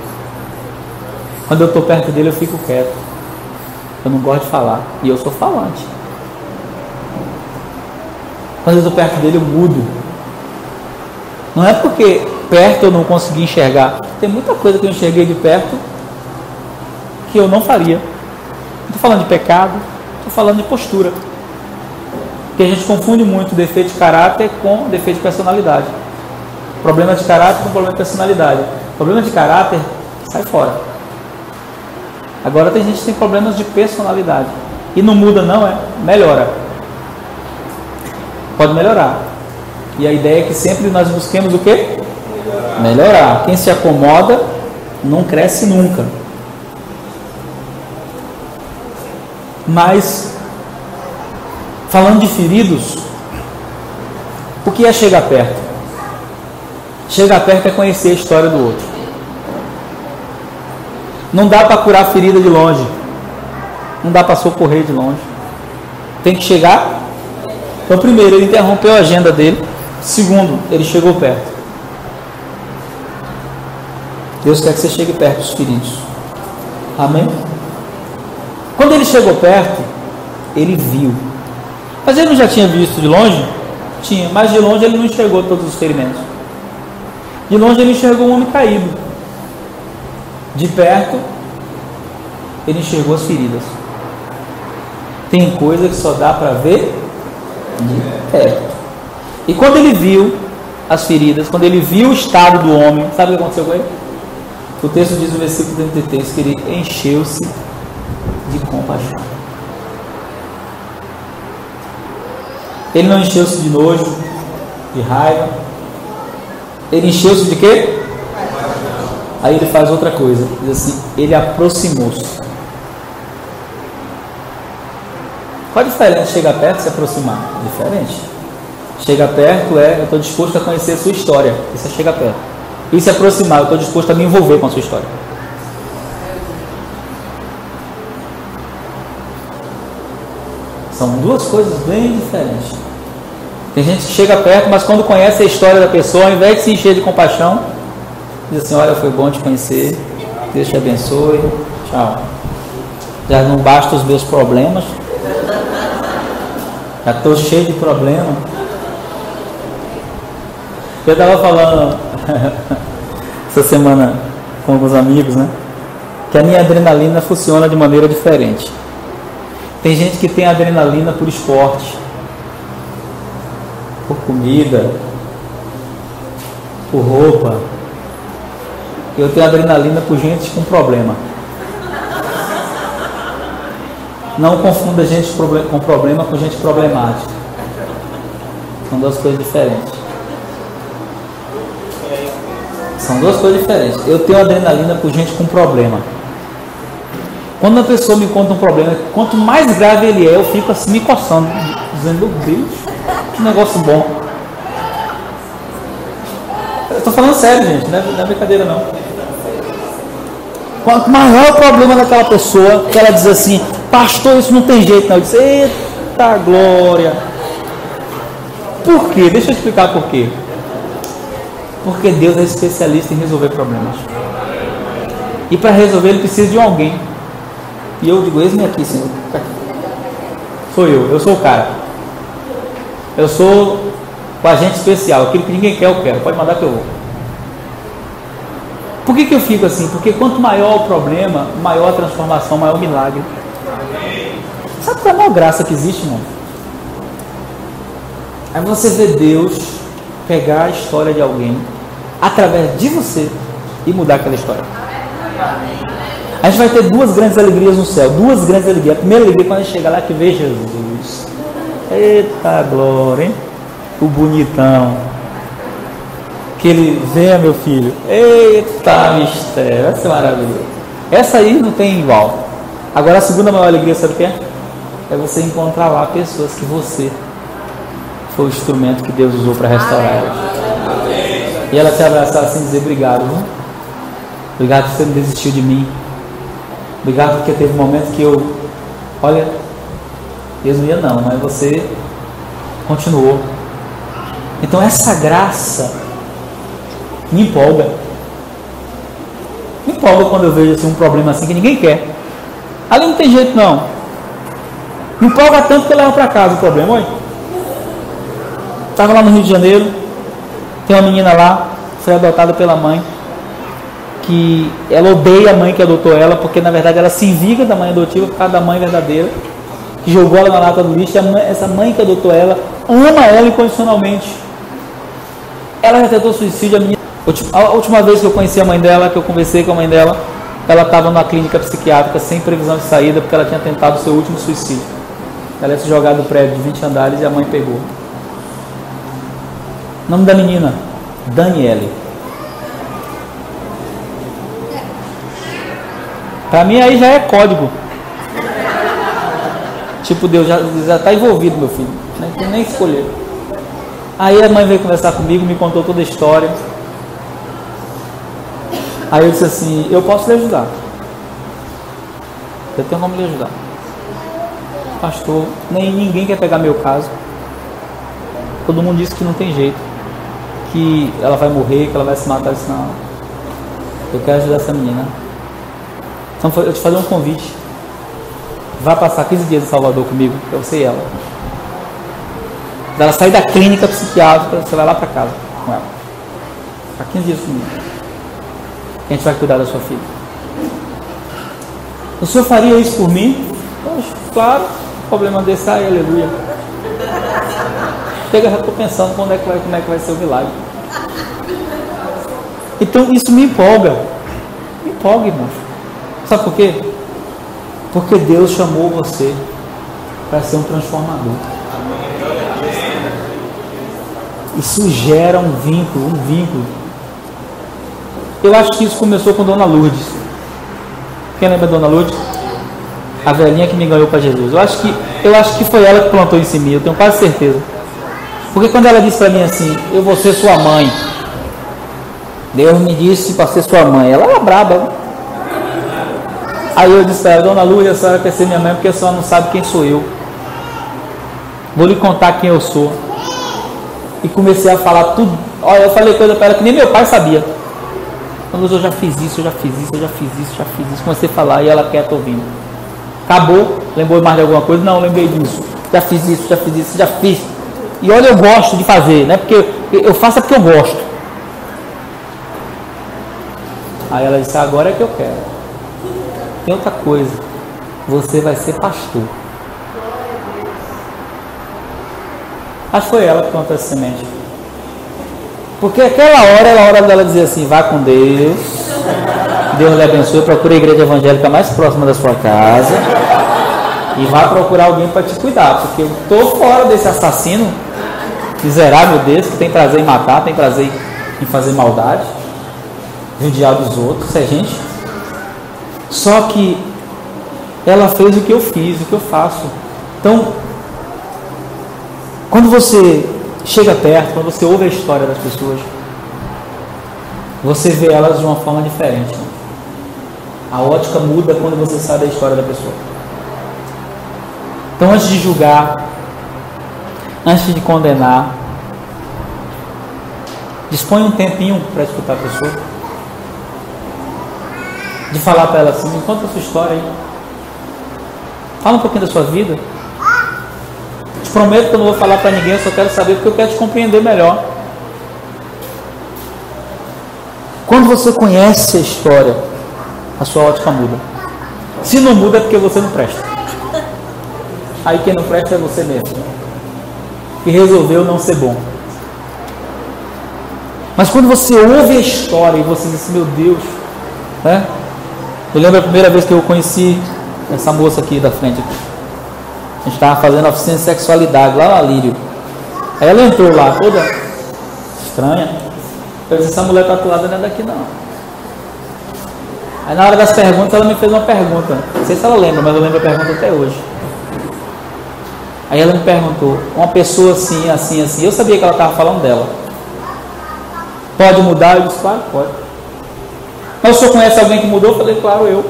Quando eu estou perto dele, eu fico quieto. Eu não gosto de falar, e eu sou falante. Quando eu estou perto dele, eu mudo. Não é porque perto eu não consegui enxergar. Tem muita coisa que eu enxerguei de perto que eu não faria. Não estou falando de pecado, estou falando de postura. Porque a gente confunde muito defeito de caráter com defeito de personalidade. Problema de caráter com problema de personalidade. Problema de caráter, sai fora. Agora tem gente que tem problemas de personalidade. E não muda não, melhora. Pode melhorar. E a ideia é que sempre nós busquemos o quê? Melhorar. Quem se acomoda não cresce nunca. Mas, falando de feridos, o que é chegar perto? Chegar perto é conhecer a história do outro. Não dá para curar a ferida de longe. Não dá para socorrer de longe. Tem que chegar. Então, primeiro, ele interrompeu a agenda dele. Segundo, ele chegou perto. Deus quer que você chegue perto dos feridos. Amém? Quando ele chegou perto, ele viu. Mas ele não já tinha visto de longe? Tinha, mas de longe ele não enxergou todos os ferimentos. De longe ele enxergou um homem caído. De perto, ele enxergou as feridas. Tem coisa que só dá para ver de perto. E quando ele viu as feridas, quando ele viu o estado do homem, sabe o que aconteceu com ele? O texto diz no versículo 33 que ele encheu-se de compaixão. Ele não encheu-se de nojo, de raiva. Ele encheu-se de quê? Aí ele faz outra coisa, diz assim: ele aproximou-se. Qual a diferença de chegar perto e se aproximar? Diferente. Chegar perto eu estou disposto a conhecer a sua história. Isso é chegar perto. E se aproximar, eu estou disposto a me envolver com a sua história. São duas coisas bem diferentes. Tem gente que chega perto, mas quando conhece a história da pessoa, ao invés de se encher de compaixão, diz assim: olha, foi bom te conhecer, Deus te abençoe. Tchau. Já não basta os meus problemas. Já estou cheio de problema. Eu estava falando essa semana com alguns amigos, né? Que a minha adrenalina funciona de maneira diferente. Tem gente que tem adrenalina por esporte, por comida, por roupa. Eu tenho adrenalina por gente com problema. Não confunda gente com problema com gente problemática. São duas coisas diferentes. São duas coisas diferentes. Eu tenho adrenalina por gente com problema. Quando uma pessoa me conta um problema, quanto mais grave ele é, eu fico assim me coçando, dizendo, meu Deus, que negócio bom. Eu estou falando sério, gente, não é brincadeira não. Quanto maior o problema daquela pessoa, que ela diz assim, pastor, isso não tem jeito não. Eu disse, eita glória. Por quê? Deixa eu explicar por quê. Porque Deus é especialista em resolver problemas. E para resolver ele precisa de alguém. E eu digo, eis-me aqui, Senhor. Sou eu sou o cara. Eu sou o agente especial, aquilo que ninguém quer, eu quero. Pode mandar que eu vou. Por que eu fico assim? Porque quanto maior o problema, maior a transformação, maior o milagre. Sabe qual é a maior graça que existe, irmão? É você ver Deus pegar a história de alguém através de você e mudar aquela história. A gente vai ter duas grandes alegrias no céu. Duas grandes alegrias. A primeira alegria é quando a gente chega lá que vê Jesus. Eita glória, hein? O bonitão. Que ele venha, meu filho. Eita mistério. Essa é maravilhosa. Essa aí não tem igual. Agora a segunda maior alegria, sabe o que é? É você encontrar lá pessoas que você foi o instrumento que Deus usou para restaurar elas. E ela te abraçar assim e dizer obrigado, viu? Obrigado por você não desistiu de mim. Obrigado porque teve um momento que eu, olha, Deus não ia não, mas você continuou. Então essa graça me empolga. Me empolga quando eu vejo assim, um problema assim que ninguém quer. Ali não tem jeito não. Me empolga tanto que eu levo para casa o problema. Olha, estava lá no Rio de Janeiro, tem uma menina lá, foi adotada pela mãe, que ela odeia a mãe que adotou ela, porque na verdade ela se inviga da mãe adotiva por causa da mãe verdadeira, que jogou ela na lata do lixo. Essa mãe que adotou ela ama ela incondicionalmente. Ela já tentou suicídio. A última vez que eu conheci a mãe dela, que eu conversei com a mãe dela, ela estava numa clínica psiquiátrica sem previsão de saída, porque ela tinha tentado o seu último suicídio. Ela ia se jogar do prédio de 20 andares e a mãe pegou. O nome da menina, Daniele. Para mim aí já é código. Tipo, Deus já está envolvido, meu filho. Não tem nem que escolher. Aí a mãe veio conversar comigo, me contou toda a história. Aí eu disse assim, eu posso lhe ajudar. Eu tenho como lhe ajudar. Pastor, nem ninguém quer pegar meu caso. Todo mundo disse que não tem jeito. Que ela vai morrer, que ela vai se matar. Eu disse, não. Eu quero ajudar essa menina. Então eu te fazer um convite. Vai passar 15 dias em Salvador comigo, para você e ela. Ela sair da clínica psiquiátrica, você vai lá para casa com ela. Ficar 15 dias comigo. A gente vai cuidar da sua filha. O senhor faria isso por mim? Poxa, claro. Problema desse, ai, aleluia. Chega, já estou pensando como é que vai ser o milagre. Então isso me empolga. Me empolga, irmãos. Sabe por quê? Porque Deus chamou você para ser um transformador. Isso gera um vínculo. Eu acho que isso começou com Dona Lourdes. Quem lembra da Dona Lourdes? A velhinha que me ganhou para Jesus. Eu acho que foi ela que plantou isso em mim, eu tenho quase certeza. Porque quando ela disse para mim assim, eu vou ser sua mãe. Deus me disse para ser sua mãe. Ela era braba. Aí eu disse para ela, Dona Lourdes, a senhora quer ser minha mãe porque a senhora não sabe quem sou eu. Vou lhe contar quem eu sou. E comecei a falar tudo. Olha, eu falei coisa para ela que nem meu pai sabia. Quando eu já fiz isso, eu já fiz isso, eu já fiz isso, já fiz isso. Comecei a falar e ela quieta ouvindo. Acabou? Lembrou mais de alguma coisa? Não, lembrei disso. Já fiz isso, já fiz isso, já fiz. E olha, eu gosto de fazer, né? Porque eu faço é porque eu gosto. Aí ela disse, agora é que eu quero. Tem outra coisa. Você vai ser pastor. Acho que foi ela que plantou essa semente. Porque aquela hora era a hora dela dizer assim, vá com Deus, Deus lhe abençoe, procure a igreja evangélica mais próxima da sua casa e vá procurar alguém para te cuidar, porque eu estou fora desse assassino miserável desse, que tem prazer em matar, tem prazer em fazer maldade, judiar dos outros, isso é gente. Só que ela fez o que eu fiz, o que eu faço. Então, quando você chega perto, quando você ouve a história das pessoas, você vê elas de uma forma diferente. A ótica muda quando você sabe a história da pessoa. Então, antes de julgar, antes de condenar, dispõe um tempinho para escutar a pessoa, de falar para ela assim, me conta a sua história aí, fala um pouquinho da sua vida. Te prometo que eu não vou falar para ninguém, eu só quero saber porque eu quero te compreender melhor. Quando você conhece a história, a sua ótica muda. Se não muda é porque você não presta. Aí quem não presta é você mesmo, que resolveu não ser bom. Mas quando você ouve a história e você diz assim, meu Deus, né? Eu lembro a primeira vez que eu conheci essa moça aqui da frente. A gente estava fazendo oficina de sexualidade lá no Lírio. Aí ela entrou lá, toda estranha. Eu disse, essa mulher tatuada não é daqui não. Aí na hora das perguntas ela me fez uma pergunta. Não sei se ela lembra, mas eu lembro a pergunta até hoje. Aí ela me perguntou, uma pessoa assim, assim, assim. Eu sabia que ela estava falando dela. Pode mudar? Eu disse, claro, pode. Mas o senhor conhece alguém que mudou? Eu falei, claro, eu.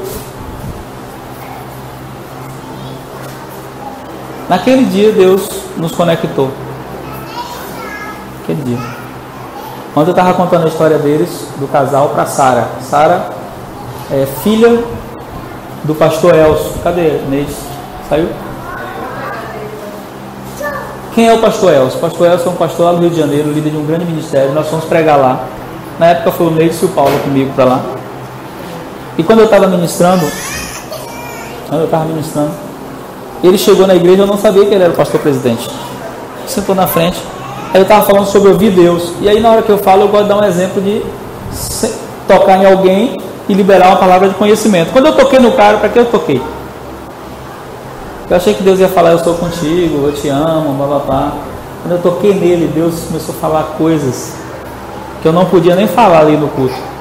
Naquele dia Deus nos conectou. Aquele dia. Ontem eu estava contando a história deles, do casal, para Sara. Sara é filha do pastor Elcio. Cadê Neide? Saiu? Quem é o pastor Elcio? O pastor Elcio é um pastor lá do Rio de Janeiro, líder de um grande ministério. Nós fomos pregar lá. Na época foi o Neide e o Paulo comigo para lá. E quando eu estava ministrando, ele chegou na igreja, eu não sabia que ele era o pastor presidente. Sentou na frente. Aí eu estava falando sobre ouvir Deus. E aí na hora que eu falo, eu gosto de dar um exemplo de tocar em alguém e liberar uma palavra de conhecimento. Quando eu toquei no cara, para que eu toquei? Eu achei que Deus ia falar, eu estou contigo, eu te amo, bababá. Quando eu toquei nele, Deus começou a falar coisas que eu não podia nem falar ali no culto.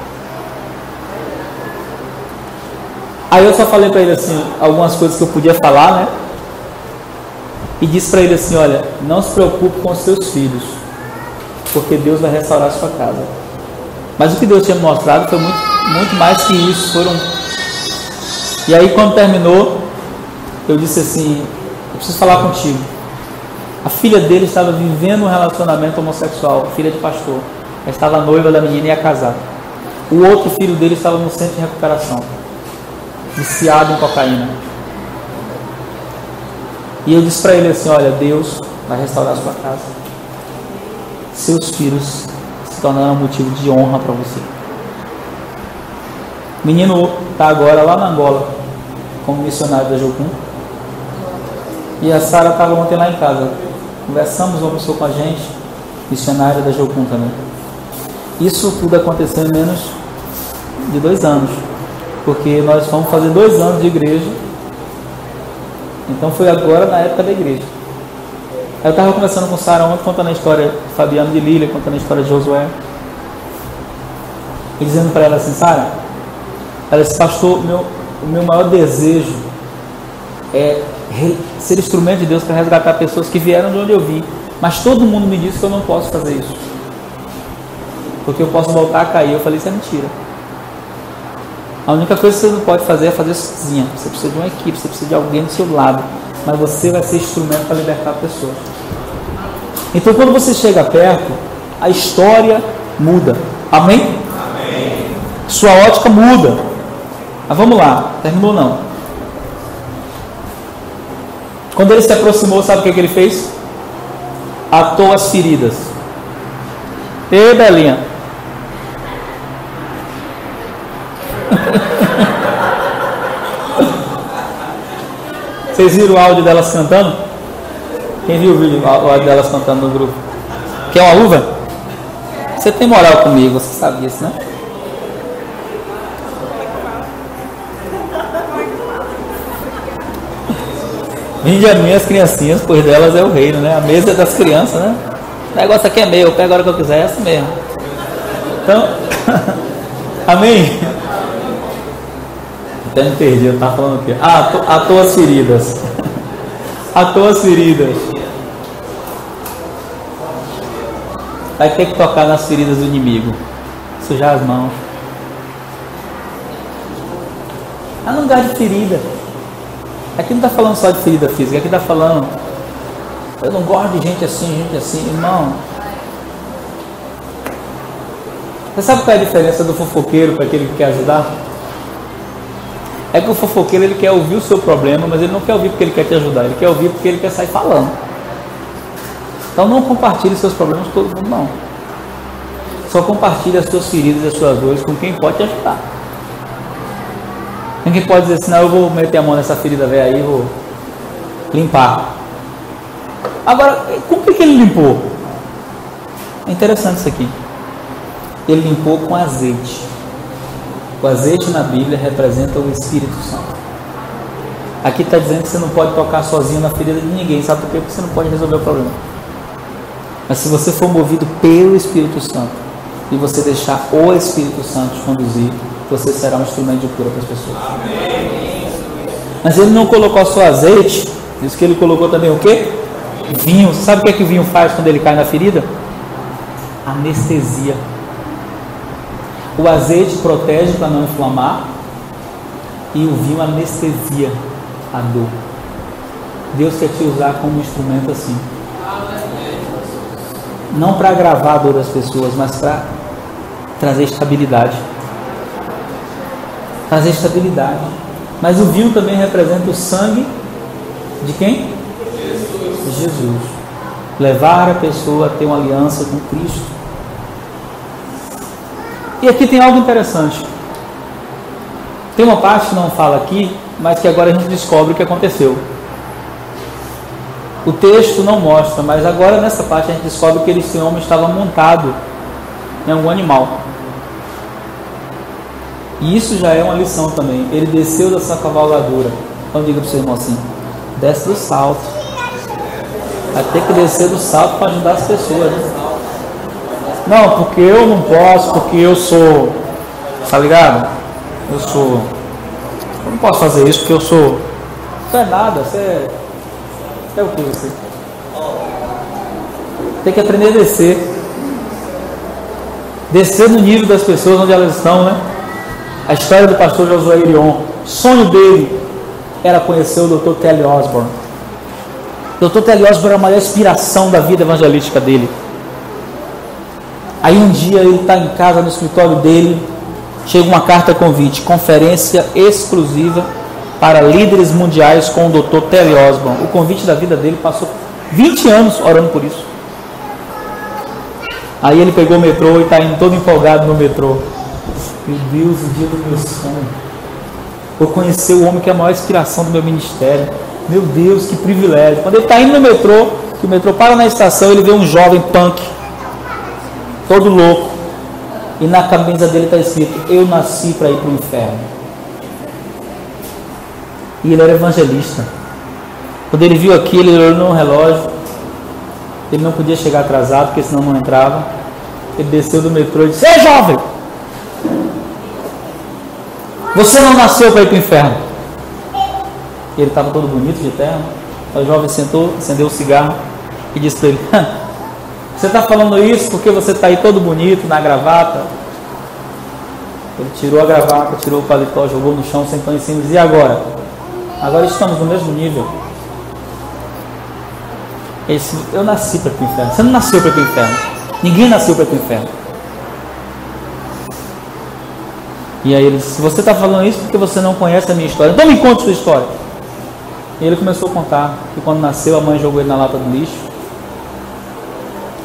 Aí eu só falei para ele assim, algumas coisas que eu podia falar, né? E disse para ele assim, olha, não se preocupe com os seus filhos, porque Deus vai restaurar a sua casa. Mas o que Deus tinha me mostrado foi muito mais que isso. E aí quando terminou, eu disse assim, eu preciso falar contigo. A filha dele estava vivendo um relacionamento homossexual, filha de pastor. Ela estava noiva da menina e ia casar. O outro filho dele estava no centro de recuperação, viciado em cocaína. E eu disse para ele assim, olha, Deus vai restaurar a sua casa. Seus filhos se tornarão motivo de honra para você. O menino está agora lá na Angola, como missionário da Jocum. E a Sara estava ontem lá em casa. Conversamos, almoçou com a gente, missionária da Jocum também. Isso tudo aconteceu em menos de 2 anos. Porque nós fomos fazer 2 anos de igreja. Então foi agora na época da igreja. Aí eu estava conversando com Sara ontem, contando a história de Fabiano de Lília, contando a história de Josué. E dizendo para ela assim, Sara, ela disse, pastor, o meu maior desejo é ser instrumento de Deus para resgatar pessoas que vieram de onde eu vim. Mas todo mundo me disse que eu não posso fazer isso. Porque eu posso voltar a cair. Eu falei, isso é mentira. A única coisa que você não pode fazer é fazer sozinha. Você precisa de uma equipe, você precisa de alguém do seu lado. Mas você vai ser instrumento para libertar pessoas. Então quando você chega perto, a história muda. Amém? Amém. Sua ótica muda. Mas vamos lá, terminou não. Quando ele se aproximou, sabe o que ele fez? Atou as feridas. Ei, Belinha. Vocês viram o áudio delas cantando? Quem viu o áudio delas cantando no grupo? Quer uma uva? Você tem moral comigo, você sabe disso, né? Vinde a minhas criancinhas, pois delas é o reino, né? A mesa é das crianças, né? O negócio aqui é meu, eu pego a hora que eu quiser, é assim mesmo. Então, amém? Até me perdi, eu estava falando o quê? Atou as feridas. Atou as feridas. Vai ter que tocar nas feridas do inimigo. Sujar as mãos. Há um lugar de ferida. Aqui não está falando só de ferida física, aqui está falando, eu não gosto de gente assim, irmão. Você sabe qual é a diferença do fofoqueiro para aquele que quer ajudar? É que o fofoqueiro, ele quer ouvir o seu problema, mas ele não quer ouvir porque ele quer te ajudar, ele quer ouvir porque ele quer sair falando. Então não compartilhe seus problemas com todo mundo, não. Só compartilhe as suas feridas e as suas dores com quem pode te ajudar. Ninguém pode dizer assim, não, eu vou meter a mão nessa ferida velha aí e vou limpar. Agora, como que ele limpou? É interessante isso aqui. Ele limpou com azeite. O azeite na Bíblia representa o Espírito Santo. Aqui está dizendo que você não pode tocar sozinho na ferida de ninguém. Sabe por quê? Porque você não pode resolver o problema. Mas se você for movido pelo Espírito Santo e você deixar o Espírito Santo te conduzir, você será um instrumento de cura para as pessoas. Amém. Mas ele não colocou só azeite, diz que ele colocou também o quê? Vinho. Sabe o que o vinho faz quando ele cai na ferida? Anestesia. O azeite protege para não inflamar e o vinho anestesia a dor. Deus quer te usar como um instrumento assim. Não para agravar a dor das pessoas, mas para trazer estabilidade. Trazer estabilidade. Mas o vinho também representa o sangue de quem? De Jesus. Levar a pessoa a ter uma aliança com Cristo. E aqui tem algo interessante. Tem uma parte que não fala aqui, mas que agora a gente descobre o que aconteceu. O texto não mostra, mas agora nessa parte a gente descobre que esse homem estava montado em algum animal. E isso já é uma lição também. Ele desceu dessa cavalgadura. Então diga para o seu irmão assim: desce do salto. Vai ter que descer do salto para ajudar as pessoas, né? Não, porque eu não posso, porque eu sou, tá ligado? Eu não posso fazer isso porque eu sou. Isso é nada, você é o que você? Tem que aprender a descer. Descer no nível das pessoas onde elas estão, né? A história do pastor Josué Irion. O sonho dele era conhecer o Dr. Telly Osborne. O Dr. Telly Osborne era a maior inspiração da vida evangelística dele. Aí um dia ele está em casa, no escritório dele, chega uma carta convite, conferência exclusiva para líderes mundiais com o Dr. Telly Osborne. O convite da vida dele, passou 20 anos orando por isso. Aí ele pegou o metrô e está indo todo empolgado no metrô. Meu Deus, o dia do meu sonho. Vou conhecer o homem que é a maior inspiração do meu ministério. Meu Deus, que privilégio. Quando ele está indo no metrô, que o metrô para na estação, ele vê um jovem punk, todo louco, e na camisa dele está escrito: eu nasci para ir para o inferno. E ele era evangelista. Quando ele viu aquilo, ele olhou no relógio. Ele não podia chegar atrasado, porque senão não entrava. Ele desceu do metrô e disse: ei, jovem, você não nasceu para ir para o inferno. E ele estava todo bonito de terno. O jovem sentou, acendeu o cigarro e disse para ele: você está falando isso porque você está aí todo bonito, na gravata? Ele tirou a gravata, tirou o paletó, jogou no chão, sentou em cima e disse: e agora? Agora estamos no mesmo nível. Ele disse: eu nasci para ir para o inferno. Você não nasceu para ir para o inferno. Ninguém nasceu para ir para o inferno. E aí ele disse: você está falando isso porque você não conhece a minha história, então me conte sua história. E ele começou a contar que quando nasceu a mãe jogou ele na lata do lixo.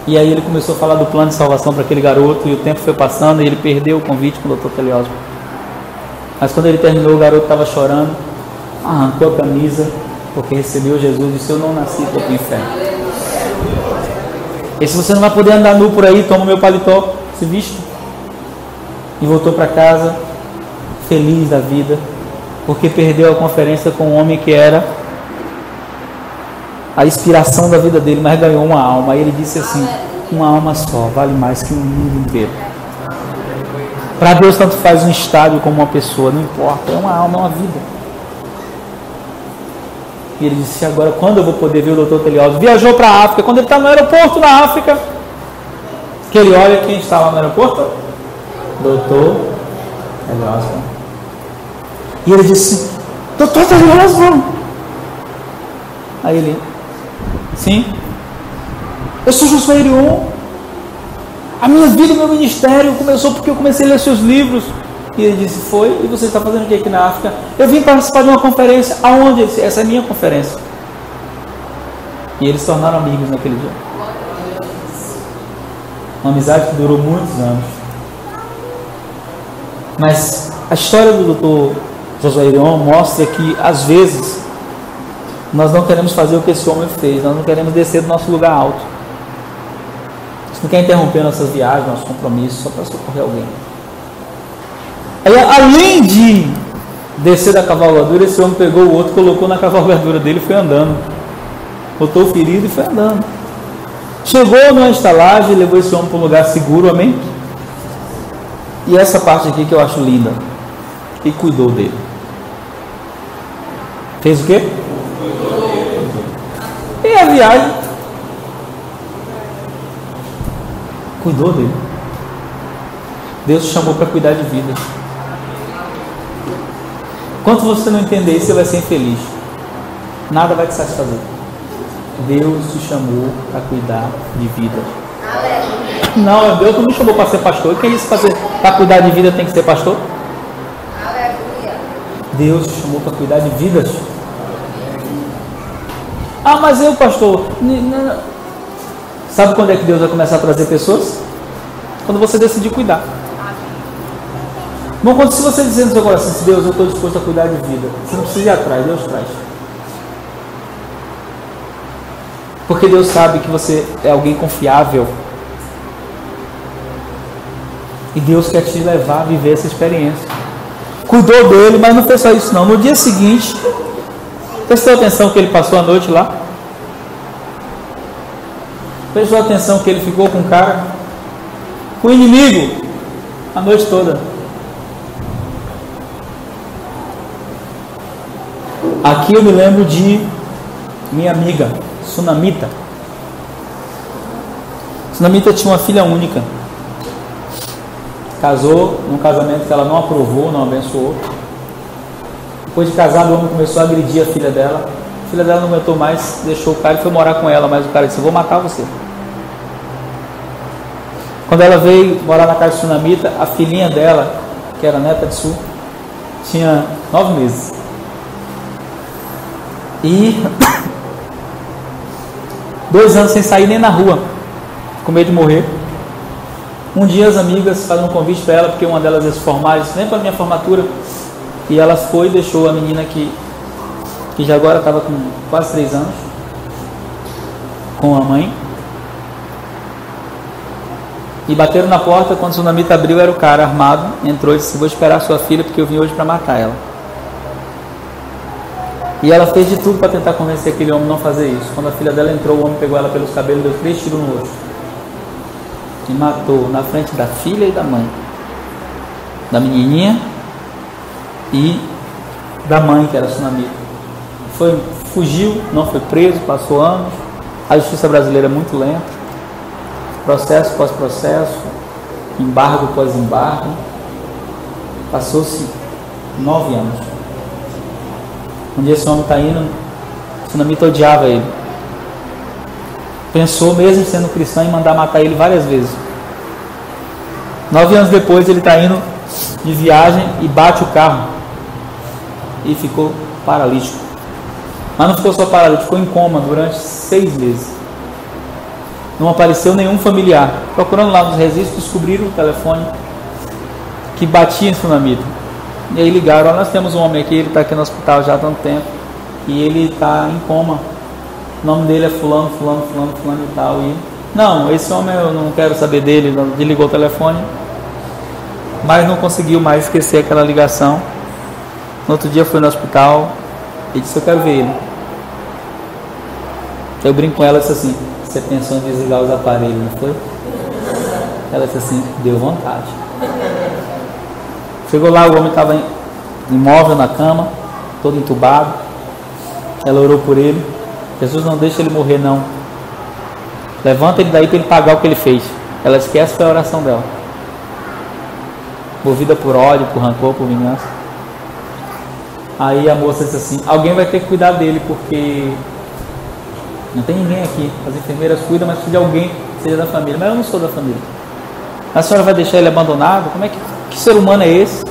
E aí ele começou a falar do plano de salvação para aquele garoto, e o tempo foi passando e ele perdeu o convite com o Dr. Teliosmo. Mas quando ele terminou, o garoto estava chorando, arrancou a camisa, porque recebeu Jesus e disse: eu não nasci para o inferno. E se você não vai poder andar nu por aí, toma o meu paletó, se viste. E voltou para casa, feliz da vida, porque perdeu a conferência com um homem que era a inspiração da vida dele, mas ganhou uma alma. Aí ele disse assim: uma alma só vale mais que um mundo inteiro. Para Deus tanto faz um estádio como uma pessoa, não importa, é uma alma, é uma vida. E ele disse: agora quando eu vou poder ver o Dr. Teliosmo? Viajou para a África. Quando ele está no aeroporto na África, que ele olha quem está lá no aeroporto? Dr. Teliosmo. E ele disse: Dr. Teliosmo. Aí ele: sim, eu sou Josué Irion. A minha vida, o meu ministério começou porque eu comecei a ler seus livros. E ele disse: foi? E você está fazendo o que aqui na África? Eu vim participar de uma conferência. Aonde? Ele disse: essa é a minha conferência. E eles se tornaram amigos naquele dia. Uma amizade que durou muitos anos. Mas a história do Dr. Josué Irion mostra que às vezes nós não queremos fazer o que esse homem fez. Nós não queremos descer do nosso lugar alto. Você não quer interromper nossas viagens, nossos compromissos, só para socorrer alguém. Aí, além de descer da cavalgadura, esse homem pegou o outro, colocou na cavalgadura dele e foi andando. Botou o ferido e foi andando. Chegou numa estalagem, levou esse homem para um lugar seguro, amém? E essa parte aqui que eu acho linda. E cuidou dele. Fez o quê? E a viagem? Cuidou dele. Deus te chamou para cuidar de vida. Enquanto você não entender isso, você vai ser infeliz. Nada vai te satisfazer. Deus te chamou para cuidar de vida. Não, Deus não me chamou para ser pastor. O que é isso? Para cuidar de vida tem que ser pastor? Deus te chamou para cuidar de vidas. Ah, mas eu, pastor, sabe quando é que Deus vai começar a trazer pessoas? Quando você decidir cuidar. Bom, quando se você dizer no seu coração: se Deus, eu estou disposto a cuidar de vida, você não precisa ir atrás, Deus traz. Porque Deus sabe que você é alguém confiável. E Deus quer te levar a viver essa experiência. Cuidou dele, mas não fez só isso não. No dia seguinte, prestou atenção que ele passou a noite lá? Prestou atenção que ele ficou com o cara, com o inimigo, a noite toda? Aqui eu me lembro de minha amiga Sunamita. Sunamita tinha uma filha única. Casou num casamento que ela não aprovou, não abençoou. Depois de casado, o homem começou a agredir a filha dela. A filha dela não aguentou mais, deixou o cara e foi morar com ela. Mas o cara disse: eu vou matar você. Quando ela veio morar na casa de Sunamita, a filhinha dela, que era neta de Su, tinha 9 meses. E 2 anos sem sair nem na rua, com medo de morrer. Um dia as amigas fazem um convite para ela, porque uma delas ia se formar, disse: vem para a minha formatura. E ela foi e deixou a menina que já agora estava com quase 3 anos, com a mãe. E bateram na porta. Quando o Sunamita abriu, era o cara armado. Entrou e disse: vou esperar sua filha, porque eu vim hoje para matar ela. E ela fez de tudo para tentar convencer aquele homem a não fazer isso. Quando a filha dela entrou, o homem pegou ela pelos cabelos, deu 3 tiros no rosto e matou na frente da filha e da mãe, da menininha e da mãe, que era Sunamita. Fugiu, não foi preso, passou anos. A justiça brasileira é muito lenta, processo pós processo, embargo pós embargo. Passou-se 9 anos. Um dia esse homem está indo, Sunamita odiava ele. Pensou, mesmo sendo cristão, em mandar matar ele várias vezes. 9 anos depois ele está indo de viagem e bate o carro e ficou paralítico. Mas não ficou só paralítico, ficou em coma durante 6 meses. Não apareceu nenhum familiar. Procurando lá nos registros, descobriram o telefone que batia em Sunamita. E aí ligaram: nós temos um homem aqui, ele está aqui no hospital já há tanto tempo e ele está em coma. O nome dele é fulano e tal. E não, esse homem eu não quero saber dele. Ele ligou o telefone, mas não conseguiu mais esquecer aquela ligação. No outro dia foi no hospital e disse: eu quero ver ele. Eu brinco com ela e disse assim: você pensou em desligar os aparelhos, não foi? Ela disse assim: deu vontade. Chegou lá, o homem estava imóvel na cama, todo entubado. Ela orou por ele: Jesus, não deixa ele morrer não, levanta ele daí para ele pagar o que ele fez. Ela esquece, foi a oração dela, movida por ódio, por rancor, por vingança. Aí a moça disse assim: alguém vai ter que cuidar dele, porque não tem ninguém aqui. As enfermeiras cuidam, mas precisa de alguém que seja da família. Mas eu não sou da família. A senhora vai deixar ele abandonado? Como é que ser humano é esse?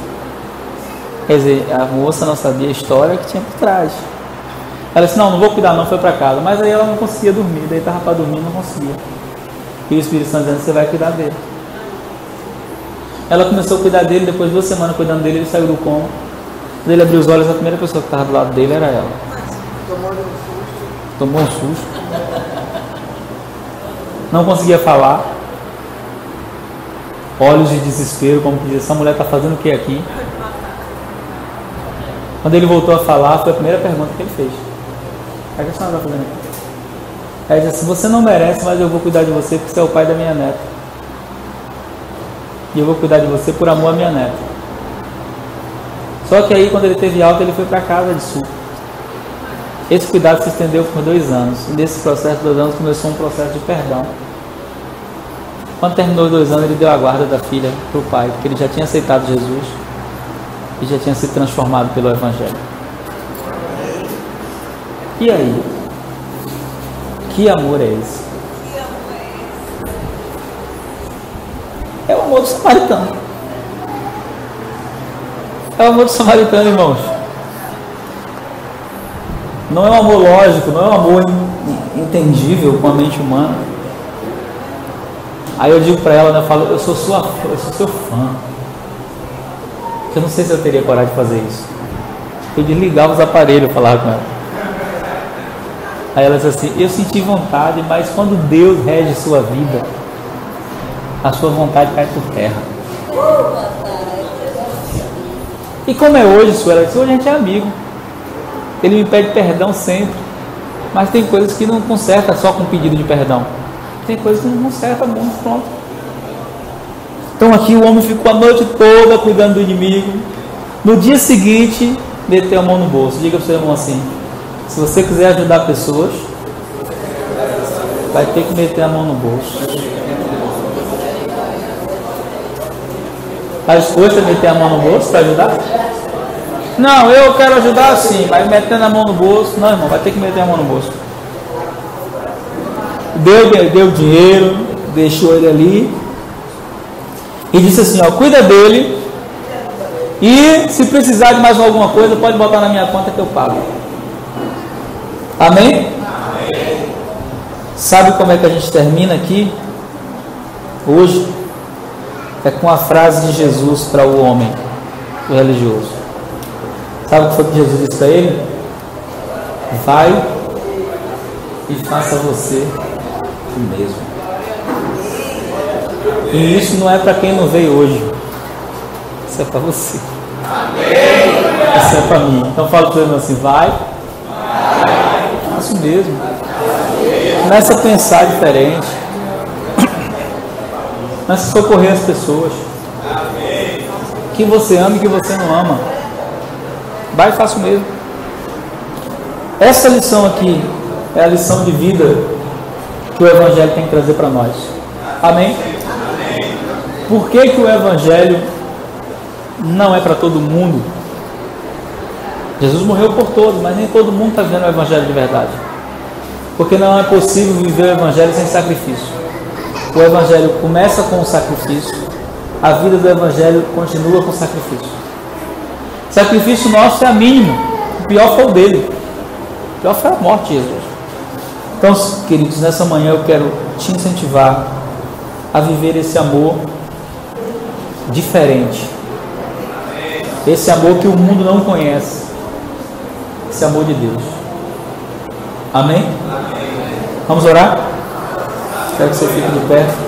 Quer dizer, a moça não sabia a história que tinha por trás. Ela disse: não vou cuidar não, foi para casa. Mas aí ela não conseguia dormir, daí estava para dormir, não conseguia. E o Espírito Santo dizendo: você vai cuidar dele. Ela começou a cuidar dele, depois de 2 semanas cuidando dele, ele saiu do coma. Quando ele abriu os olhos, a primeira pessoa que estava do lado dele era ela. Tomou um susto. Não conseguia falar. Olhos de desespero, como que diz: essa mulher está fazendo o que aqui? Quando ele voltou a falar, foi a primeira pergunta que ele fez: o que a senhora está fazendo aqui? Aí ele disse: você não merece, mas eu vou cuidar de você porque você é o pai da minha neta. E eu vou cuidar de você por amor à minha neta. Só que aí, quando ele teve alta, ele foi para casa de sul. Esse cuidado se estendeu por 2 anos. E nesse processo de 2 anos começou um processo de perdão. Quando terminou os 2 anos, ele deu a guarda da filha para o pai, porque ele já tinha aceitado Jesus e já tinha sido transformado pelo Evangelho. E aí? Que amor é esse? É o amor do samaritano. É o amor do samaritano, irmãos. Não é um amor lógico, não é um amor entendível com a mente humana. Aí eu digo para ela, né, eu falo: eu sou seu fã. Eu não sei se eu teria coragem de fazer isso. Eu desligava os aparelhos, eu falava com ela. Aí ela disse assim: eu senti vontade, mas quando Deus rege sua vida, a sua vontade cai por terra. E como é hoje, Suela? Hoje a gente é amigo. Ele me pede perdão sempre. Mas tem coisas que não conserta só com pedido de perdão. Tem coisas que não conserta muito, pronto. Então aqui o homem ficou a noite toda cuidando do inimigo. No dia seguinte, meteu a mão no bolso. Diga para o seu irmão assim: se você quiser ajudar pessoas, vai ter que meter a mão no bolso. Está disposto a meter a mão no bolso para ajudar? Não, eu quero ajudar sim, mas metendo a mão no bolso, não, irmão, vai ter que meter a mão no bolso. Deu dinheiro, deixou ele ali e disse assim: ó, cuida dele e se precisar de mais alguma coisa, pode botar na minha conta que eu pago. Amém? Amém. Sabe como é que a gente termina aqui hoje? É com a frase de Jesus para o homem, o religioso. Sabe o que foi que Jesus disse para ele? Vai e faça você o mesmo. E isso não é para quem não veio hoje. Isso é para você. Isso é para mim. Então fala para ele assim: vai, faça o mesmo. Começa a pensar diferente. Começa a socorrer as pessoas. Que você ama e que você não ama. Vai e faça o mesmo. Essa lição aqui é a lição de vida que o Evangelho tem que trazer para nós. Amém? Por que que o Evangelho não é para todo mundo? Jesus morreu por todos, mas nem todo mundo está vivendo o Evangelho de verdade. Porque não é possível viver o Evangelho sem sacrifício. O Evangelho começa com o sacrifício a vida do Evangelho continua com sacrifício. O sacrifício nosso é a mínimo. O pior foi o dele. O pior foi a morte de Jesus. Então, queridos, nessa manhã eu quero te incentivar a viver esse amor diferente. Esse amor que o mundo não conhece. Esse amor de Deus. Amém? Vamos orar? Quero que você fique de pé.